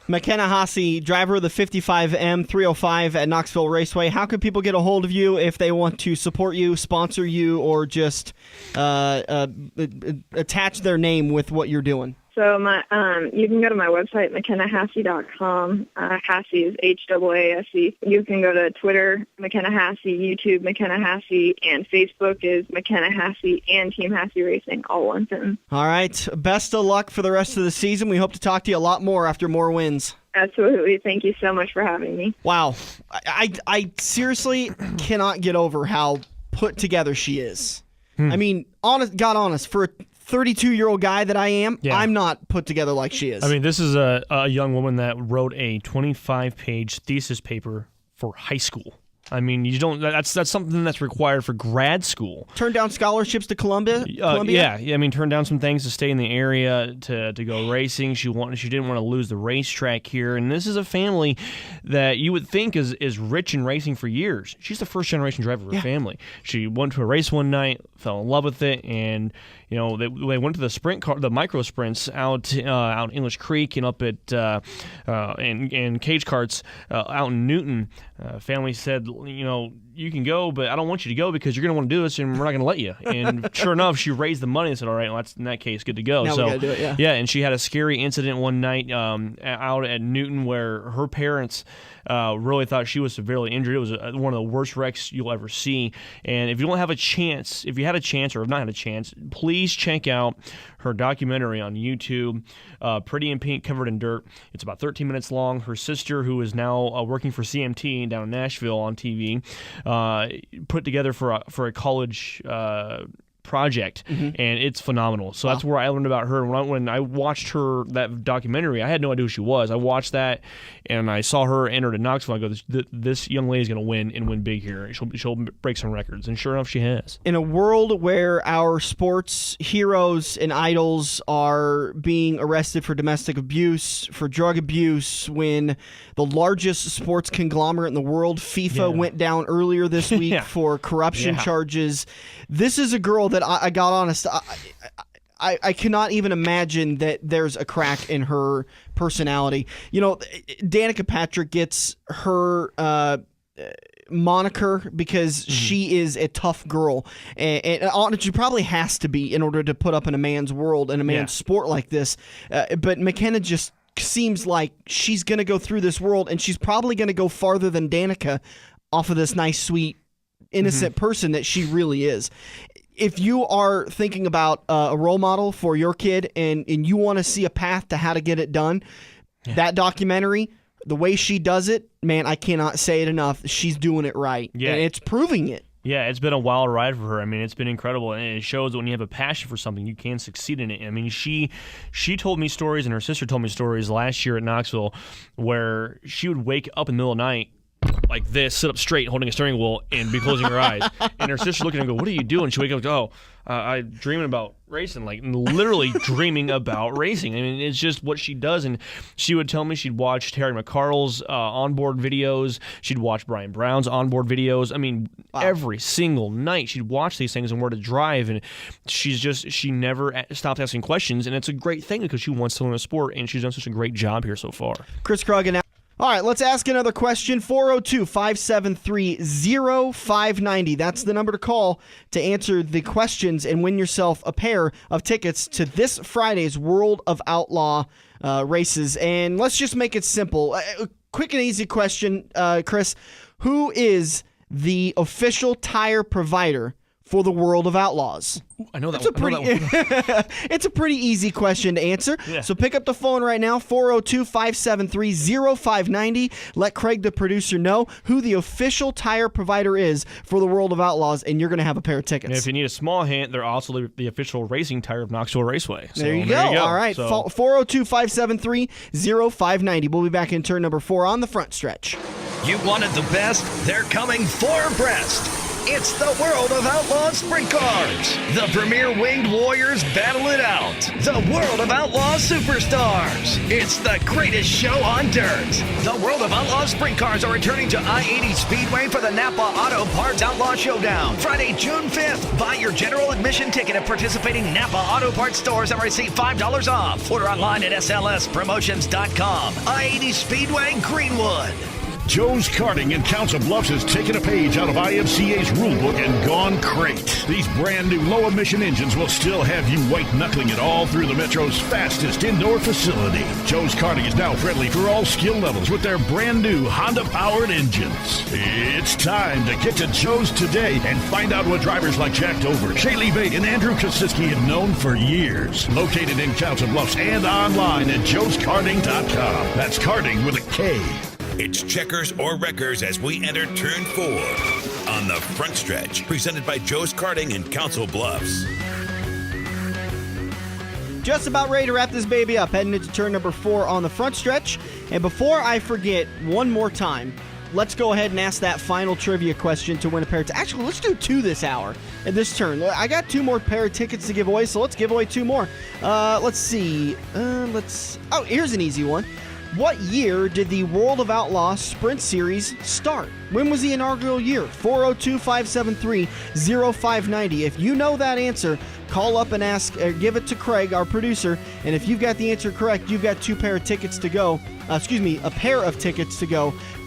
McKenna Haase, driver of the 55M 305 at Knoxville Raceway. How can people get a hold of you if they want to support you, sponsor you, or just attach their name with what you're doing?
So you can go to my website, McKennaHaase.com. Haase is Haase. You can go to Twitter, McKenna Haase, YouTube, McKenna Haase, and Facebook is McKenna Haase and Team Haase Racing, all one sentence.
All right. Best of luck for the rest of the season. We hope to talk to you a lot more after more wins.
Absolutely. Thank you so much for having me.
Wow. I seriously cannot get over how put together she is. I mean, honest, for a 32-year-old guy that I am, I'm not put together like she is.
I mean, this is a young woman that wrote a 25-page thesis paper for high school. I mean, you don't. That's something that's required for grad school.
Turn down scholarships to Columbia.
Yeah. I mean, turn down some things to stay in the area to go racing. She didn't want to lose the racetrack here, and this is a family that you would think is rich in racing for years. She's the first generation driver of her family. She went to a race one night, fell in love with it, and they went to the sprint car, the micro sprints out English Creek and up at in cage karts out in Newton. Family said, you can go, but I don't want you to go because you're going to want to do this, and we're not going to let you. And sure enough, she raised the money and said, all right, well, that's in that case good to go.
Now we gotta do it,
yeah, and she had a scary incident one night out at Newton where her parents really thought she was severely injured. It was one of the worst wrecks you'll ever see. And if you had a chance, or have not had a chance, please check out her documentary on YouTube, Pretty in Pink, Covered in Dirt. It's about 13 minutes long. Her sister, who is now working for CMT down in Nashville on TV, put together for a college project, and it's phenomenal. So that's where I learned about her. And when I watched that documentary, I had no idea who she was. I watched that, and I saw her enter to Knoxville. I go, this young lady's going to win and win big here. She'll break some records, and sure enough, she has. In a world where our sports heroes and idols are being arrested for domestic abuse, for drug abuse, when the largest sports conglomerate in the world, FIFA, went down earlier this week for corruption charges, this is a girl that I got honest. I cannot even imagine that there's a crack in her personality. Danica Patrick gets her moniker because she is a tough girl, and she probably has to be in order to put up in a man's world and a man's sport like this. But McKenna just seems like she's going to go through this world, and she's probably going to go farther than Danica off of this nice, sweet, innocent person that she really is. If you are thinking about a role model for your kid and you want to see a path to how to get it done, that documentary, the way she does it, man, I cannot say it enough. She's doing it right, and it's proving it. Yeah, it's been a wild ride for her. I mean, it's been incredible, and it shows that when you have a passion for something, you can succeed in it. I mean, she told me stories, and her sister told me stories last year at Knoxville where she would wake up in the middle of the night like this, sit up straight, holding a steering wheel, and be closing her eyes. And her sister looking at her and go, what are you doing? She wake up and go, I'm dreaming about racing, like literally dreaming about racing. I mean, it's just what she does. And she would tell me she'd watch Terry McCarroll's onboard videos. She'd watch Brian Brown's onboard videos. I mean, every single night she'd watch these things and where to drive. And she never stops asking questions. And it's a great thing because she wants to learn a sport, and she's done such a great job here so far. Kris Krug and all right, let's ask another question. 402-573-0590. That's the number to call to answer the questions and win yourself a pair of tickets to this Friday's World of Outlaw races. And let's just make it simple. Quick and easy question, Kris. Who is the official tire provider for the World of Outlaws? I know that one. It's a pretty easy question to answer. Yeah. So pick up the phone right now, 402-573-0590. Let Craig, the producer, know who the official tire provider is for the World of Outlaws, and you're going to have a pair of tickets. And if you need a small hint, they're also the official racing tire of Knoxville Raceway. So there you go. All right, 402-573-0590. We'll be back in turn number 4 on the front stretch.
You wanted the best? They're coming for Brest. It's the world of Outlaw Sprint Cars. The premier winged warriors battle it out. The world of Outlaw Superstars. It's the greatest show on dirt. The world of Outlaw Sprint Cars are returning to I-80 Speedway for the Napa Auto Parts Outlaw Showdown. Friday, June 5th. Buy your general admission ticket at participating Napa Auto Parts stores and receive $5 off. Order online at slspromotions.com. I-80 Speedway, Greenwood.
Joe's Karting in Council Bluffs has taken a page out of IMCA's rulebook and gone crate. These brand new low-emission engines will still have you white-knuckling it all through the Metro's fastest indoor facility. Joe's Karting is now friendly for all skill levels with their brand new Honda-powered engines. It's time to get to Joe's today and find out what drivers like Jack Dover, Shaylee Bate, and Andrew Kosiski have known for years. Located in Council Bluffs and online at joeskarting.com. That's karting with a K.
It's checkers or wreckers as we enter turn 4 on the front stretch, presented by Joe's Karting in Council Bluffs.
Just about ready to wrap this baby up, heading into turn number 4 on the front stretch. And before I forget one more time, let's go ahead and ask that final trivia question to win a pair of Actually, let's do 2 this hour in this turn. I got 2 more pair of tickets to give away, so let's give away 2 more. Let's see. Oh, here's an easy one. What year did the World of Outlaw Sprint Series start? When was the inaugural year? 402-573-0590. If you know that answer, call up and ask, or give it to Craig, our producer. And if you've got the answer correct, you've got a pair of tickets to go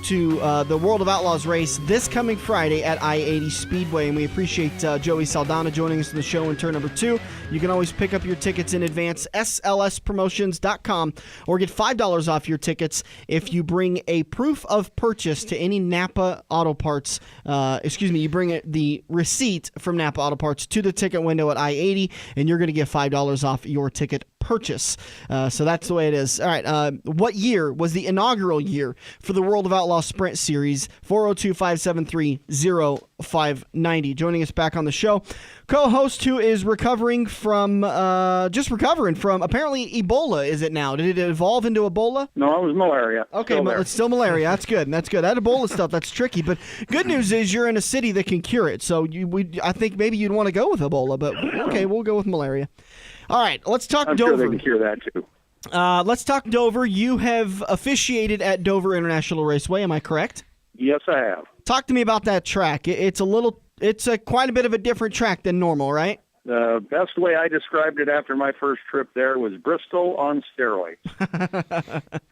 to the World of Outlaws race this coming Friday at I-80 Speedway. And we appreciate Joey Saldana joining us in the show in turn number 2. You can always pick up your tickets in advance, slspromotions.com, or get $5 off your tickets if you bring a proof of purchase to any Napa Auto Parts. You bring the receipt from Napa Auto Parts to the ticket window at I-80, and you're going to get $5 off your ticket purchase. So that's the way it is. All right. What year was the inaugural year for the World of Outlaw Sprint Series? 402-573-0590. Joining us back on the show, co-host who is recovering from apparently Ebola. Is it now? Did it evolve into Ebola?
No, it was malaria.
Okay, it's still malaria. That's good. That Ebola stuff, that's tricky. But good news is you're in a city that can cure it. So I think maybe you'd want to go with Ebola, but okay, we'll go with malaria. All right, let's talk Dover.
I'm sure they can cure that too.
Let's talk Dover. You have officiated at Dover International Raceway. Am I correct?
Yes, I have.
Talk to me about that track. It's quite a bit of a different track than normal, right?
The best way I described it after my first trip there was Bristol on steroids.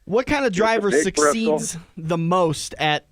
What kind of driver succeeds the most at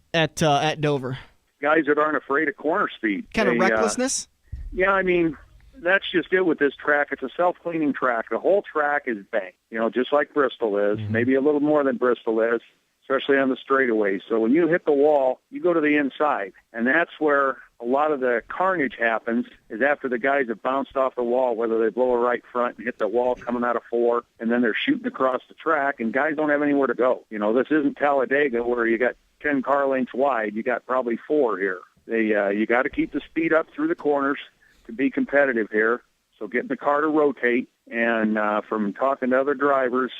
Dover?
Guys that aren't afraid of corner speed.
Kind of recklessness?
Yeah, I mean, that's just it with this track. It's a self-cleaning track. The whole track is banked, just like Bristol is, maybe a little more than Bristol is, especially on the straightaways. So when you hit the wall, you go to the inside, and that's where a lot of the carnage happens, is after the guys have bounced off the wall, whether they blow a right front and hit the wall coming out of 4, and then they're shooting across the track, and guys don't have anywhere to go. This isn't Talladega where you got 10 car lengths wide. You got probably 4 here. You got to keep the speed up through the corners to be competitive here. So getting the car to rotate, and from talking to other drivers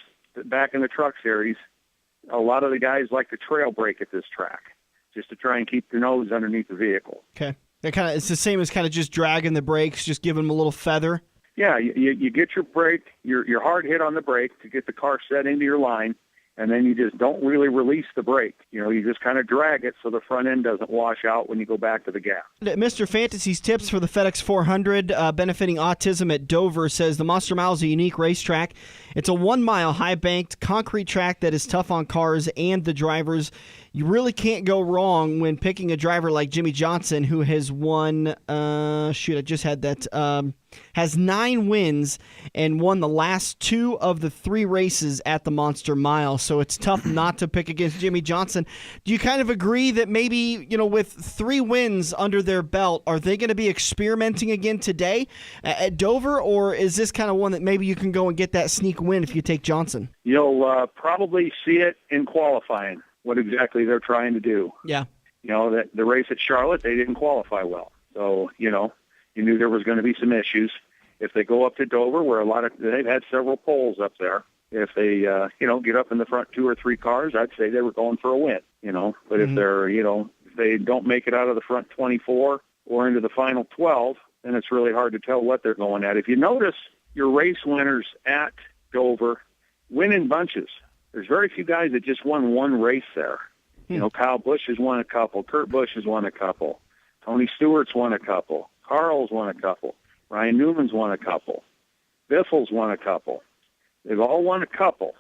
back in the truck series, a lot of the guys like to trail brake at this track just to try and keep their nose underneath the vehicle.
Okay. It's the same as kind of just dragging the brakes, just giving them a little feather.
Yeah, you get your brake, your hard hit on the brake to get the car set into your line, and then you just don't really release the brake. You just kind of drag it so the front end doesn't wash out when you go back to the gap.
Mr. Fantasy's tips for the FedEx 400 benefiting autism at Dover says the Monster Mile is a unique racetrack. It's a 1-mile high-banked concrete track that is tough on cars and the drivers. You really can't go wrong when picking a driver like Jimmy Johnson, who has won, has 9 wins and won the last 2 of the 3 races at the Monster Mile. So it's tough not to pick against Jimmy Johnson. Do you kind of agree that maybe, with 3 wins under their belt, are they going to be experimenting again today at Dover, or is this kind of one that maybe you can go and get that sneak win if you take Johnson?
You'll probably see it in qualifying, what exactly they're trying to do.
Yeah.
That the race at Charlotte, they didn't qualify well. So, you knew there was going to be some issues. If they go up to Dover, where they've had several poles up there, if they, get up in the front 2 or 3 cars, I'd say they were going for a win, But if they're, if they don't make it out of the front 24, or into the final 12, then it's really hard to tell what they're going at. If you notice, your race winners at Dover win in bunches. There's very few guys that just won one race there. You know, Kyle Busch has won a couple. Kurt Busch has won a couple. Tony Stewart's won a couple. Carl's won a couple. Ryan Newman's won a couple. Biffle's won a couple. They've all won a couple.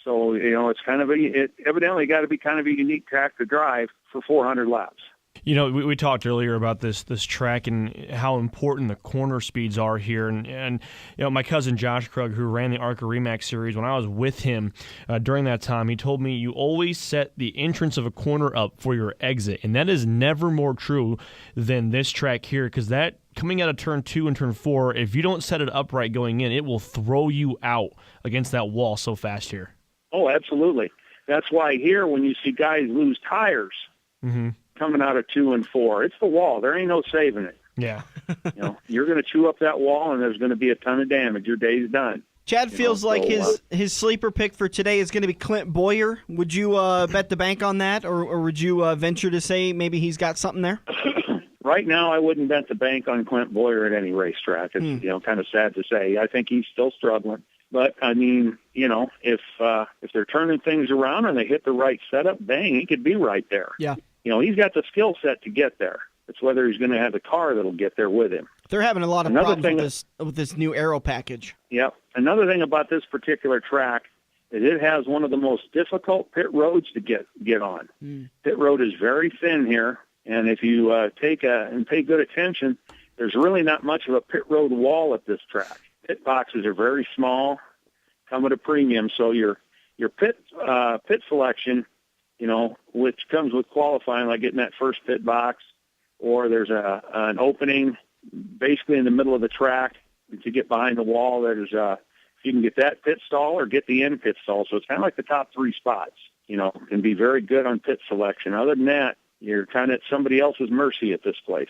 So, you know, it's kind of it evidently got to be kind of a unique track to drive for 400 laps.
You know, we talked earlier about this track and how important the corner speeds are here. And you know, my cousin Josh Krug, who ran the ARCA Remax series, when I was with him during that time, he told me you always set the entrance of a corner up for your exit. And that is never more true than this track here, because that coming out of turn 2 and turn 4, if you don't set it upright going in, it will throw you out against that wall so fast here.
Oh, absolutely. That's why here when you see guys lose tires, coming out of 2 and 4. It's the wall. There ain't no saving it.
Yeah.
You know, you're going to chew up that wall, and there's going to be a ton of damage. Your day's done.
Chad feels like his sleeper pick for today is going to be Clint Boyer. Would you bet the bank on that, or would you venture to say maybe he's got something there?
Right now, I wouldn't bet the bank on Clint Boyer at any racetrack. It's you know, kind of sad to say. I think he's still struggling. But, I mean, you know, if they're turning things around and they hit the right setup, dang, he could be right there.
Yeah.
You know, he's got the skill set to get there. It's whether he's going to have the car that'll get there with him.
They're having a lot of problems with this new aero package.
Yep. Another thing about this particular track is it has one of the most difficult pit roads to get on. Pit road is very thin here, and if you pay good attention, there's really not much of a pit road wall at this track. Pit boxes are very small, come at a premium, so your pit selection, you know, which comes with qualifying, like getting that first pit box, or there's an opening basically in the middle of the track to get behind the wall. There's you can get that pit stall or get the end pit stall. So it's kind of like the top 3 spots, you know, can be very good on pit selection. Other than that, you're kind of at somebody else's mercy at this place.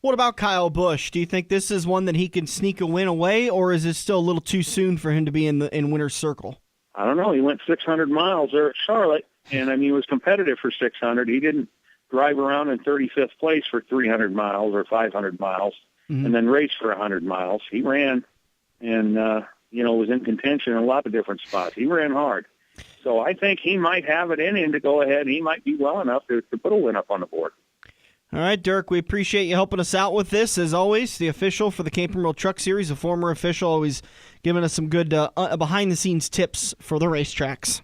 What about Kyle Busch? Do you think this is one that he can sneak a win away, or is it still a little too soon for him to be in winner's circle?
I don't know. He went 600 miles there at Charlotte, and I mean, he was competitive for 600. He didn't drive around in 35th place for 300 miles or 500 miles and then race for 100 miles. He ran and, you know, was in contention in a lot of different spots. He ran hard. So I think he might have it in him to go ahead. He might be well enough to put a win up on the board.
All right, Dirk, we appreciate you helping us out with this. As always, the official for the Cape and World Truck Series, a former official, always giving us some good behind-the-scenes tips for the racetracks.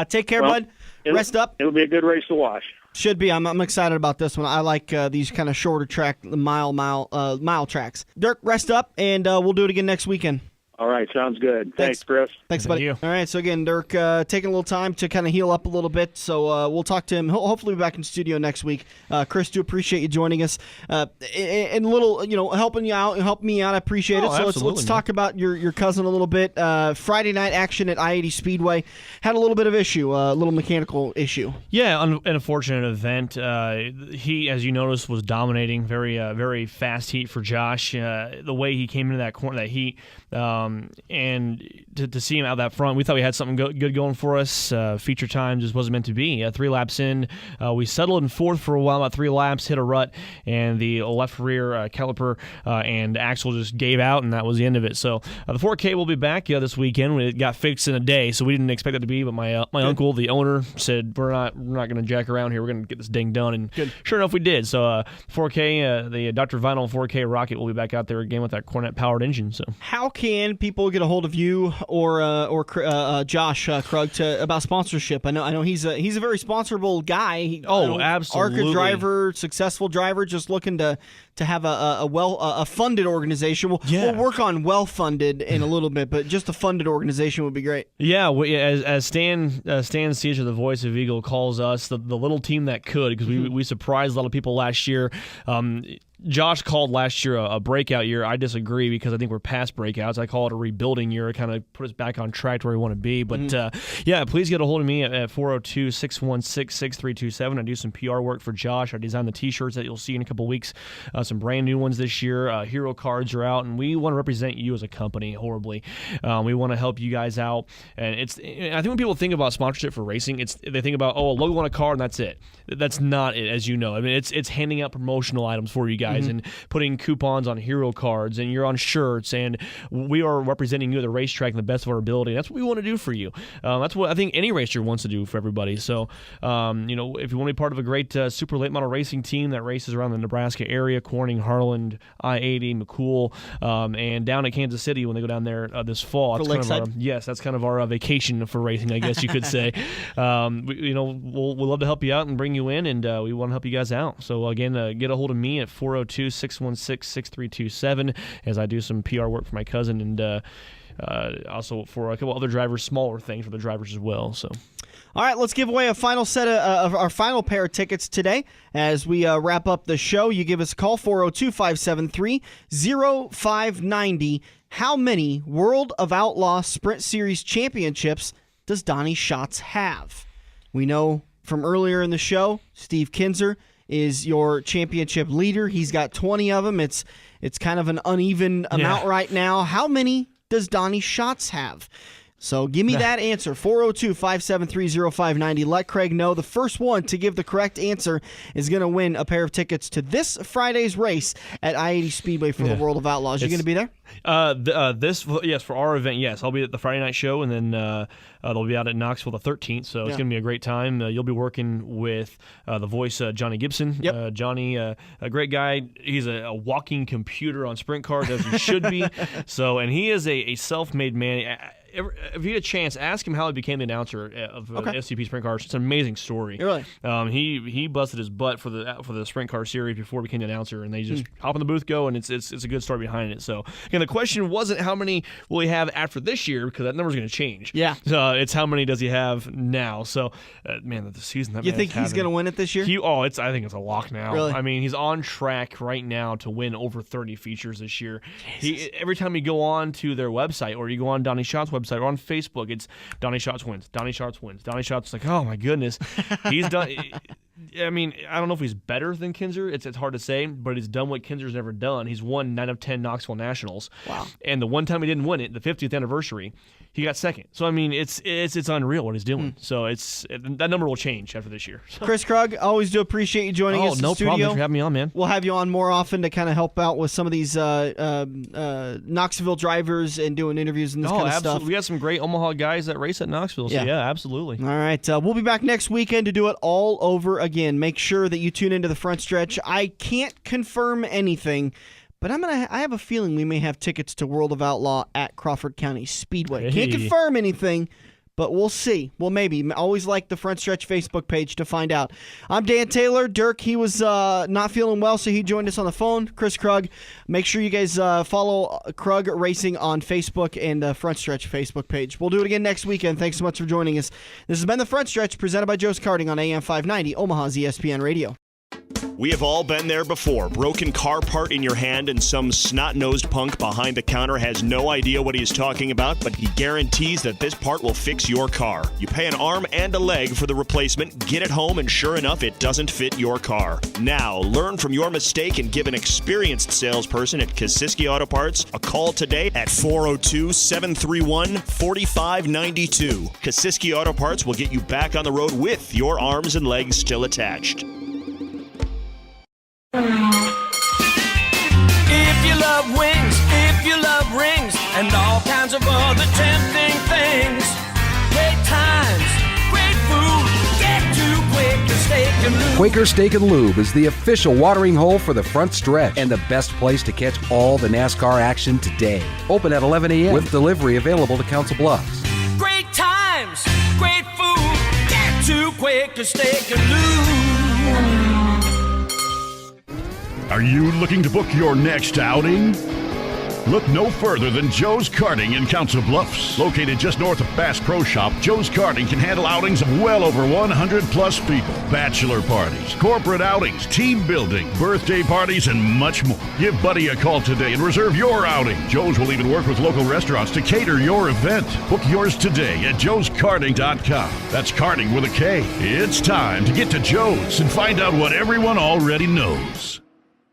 Take care, bud. Rest up.
It'll be a good race to watch.
Should be. I'm excited about this one. I like these kind of shorter track, mile tracks. Dirk, rest up, and we'll do it again next weekend.
All right, sounds good. Thanks, Chris.
Thanks, buddy. All right, so again, Dirk taking a little time to kind of heal up a little bit, so we'll talk to him. He'll hopefully be back in studio next week. Chris, do appreciate you joining us. And a little, you know, helping you out, helping me out. I appreciate it. So let's talk about your cousin a little bit. Friday night action at I-80 Speedway. Had a little bit of issue, a little mechanical issue.
Yeah, an unfortunate event. He, as you noticed, was dominating. Very fast heat for Josh. The way he came into that corner, that heat, and to see him out that front, we thought we had something good going for us. Feature time just wasn't meant to be. 3 laps in, we settled in 4th for a while, about 3 laps, hit a rut, and the left rear caliper and axle just gave out, and that was the end of it. So the 4K will be back this weekend. It got fixed in a day, so we didn't expect it to be, but my uncle, the owner, said, we're not going to jack around here. We're going to get this ding done, and sure enough, we did. So 4K, the Dr. Vinyl 4K Rocket will be back out there again with that Cornet-powered engine. So how
can people get a hold of you or Josh Krug about sponsorship? I know he's a very sponsorable guy.
Absolutely.
ARCA driver, successful driver, just looking to have a funded organization. We'll work on well funded in a little bit, but just a funded organization would be great.
Yeah, as Stan Seager, the voice of Eagle, calls us the little team that could, because we surprised a lot of people last year. Josh called last year a breakout year. I disagree, because I think we're past breakouts. I call it a rebuilding year. It kind of put us back on track to where we want to be. But yeah, please get a hold of me at 402-616-6327. I do some PR work for Josh. I design the T-shirts that you'll see in a couple weeks. Some brand new ones this year. Hero cards are out, and we want to represent you as a company horribly. We want to help you guys out. And I think when people think about sponsorship for racing, they think about, a logo on a car and that's it. That's not it, as you know. I mean, it's handing out promotional items for you guys. guys and putting coupons on hero cards, and you're on shirts, and we are representing you at the racetrack in the best of our ability. That's what we want to do for you. That's what I think any racer wants to do for everybody. So, if you want to be part of a great super late model racing team that races around the Nebraska area, Corning, Harlan, I-80, McCool, and down at Kansas City when they go down there this fall. That's kind of our vacation for racing, I guess you could say. We'll love to help you out and bring you in, and we want to help you guys out. So again, get a hold of me at 402-616-6327 as I do some PR work for my cousin, and also for a couple other drivers, smaller things for the drivers as well. So.
All right, let's give away a final set of our final pair of tickets today. As we wrap up the show, you give us a call, 402-573-0590. How many World of Outlaw Sprint Series championships does Donnie Schatz have? We know from earlier in the show, Steve Kinzer is your championship leader. He's got 20 of them. It's kind of an uneven amount right now. How many does Donnie Schatz have? So give me that answer, 402-573-0590. Let Craig know. The first one to give the correct answer is going to win a pair of tickets to this Friday's race at I-80 Speedway for the World of Outlaws. You going to be there?
For our event, yes. I'll be at the Friday night show, and then they'll be out at Knoxville the 13th, so it's going to be a great time. You'll be working with the voice, Johnny Gibson.
Yep.
Johnny, a great guy. He's a walking computer on sprint cars, as he should be. And he is a self-made man. If you get a chance, ask him how he became the announcer of SCP Sprint Cars. It's an amazing story.
Really?
He busted his butt for the Sprint Car Series before he became the announcer, and they just hop in the booth, go, and it's a good story behind it. So again, the question wasn't how many will he have after this year, because that number's going to change.
Yeah.
It's how many does he have now. So the season that
you think he's going to win it this year?
I think it's a lock now.
Really?
I mean, he's on track right now to win over 30 features this year. Every time you go on to their website, or you go on Donnie Schatz's website, or on Facebook, it's Donnie Schatz wins. Donnie Schatz wins. Donnie Schatz is like, oh my goodness, he's done. I mean, I don't know if he's better than Kinzer. It's hard to say, but he's done what Kinzer's never done. He's won 9 of 10 Knoxville Nationals.
Wow! And
the one time he didn't win it, the 50th anniversary, he got second. So I mean, it's unreal what he's doing. So that number will change after this year.
Kris Krug, always do appreciate you joining us in the studio.
No problem. Thanks for having me on, man.
We'll have you on more often to kind of help out with some of these Knoxville drivers and doing interviews and this kind of stuff.
We got some great Omaha guys that race at Knoxville. So yeah, absolutely.
All right, we'll be back next weekend to do it all over again. Make sure that you tune into the front stretch. I can't confirm anything, but I have a feeling we may have tickets to World of Outlaw at Crawford County Speedway.
Hey.
Can't confirm anything, but we'll see. Well, maybe. Always like the Front Stretch Facebook page to find out. I'm Dan Taylor. Dirk, he was not feeling well, so he joined us on the phone. Kris Krug. Make sure you guys follow Krug Racing on Facebook and the Front Stretch Facebook page. We'll do it again next weekend. Thanks so much for joining us. This has been the Front Stretch, presented by Joe's Karting on AM 590, Omaha's ESPN Radio.
We have all been there before. Broken car part in your hand and some snot-nosed punk behind the counter has no idea what he is talking about, but he guarantees that this part will fix your car. You pay an arm and a leg for the replacement, get it home, and sure enough, it doesn't fit your car. Now, learn from your mistake and give an experienced salesperson at Kosiski Auto Parts a call today at 402-731-4592. Kosiski Auto Parts will get you back on the road with your arms and legs still attached.
If you love wings, if you love rings, and all kinds of other tempting things, great times, great food, get to Quaker Steak and Lube.
Quaker Steak and Lube is the official watering hole for the front stretch and the best place to catch all the NASCAR action today. Open at 11 a.m. with delivery available to Council Bluffs.
Great times, great food, get to Quaker Steak and Lube.
Are you looking to book your next outing? Look no further than Joe's Karting in Council Bluffs. Located just north of Bass Pro Shop, Joe's Karting can handle outings of well over 100-plus people. Bachelor parties, corporate outings, team building, birthday parties, and much more. Give Buddy a call today and reserve your outing. Joe's will even work with local restaurants to cater your event. Book yours today at joeskarting.com. That's karting with a K. It's time to get to Joe's and find out what everyone already knows.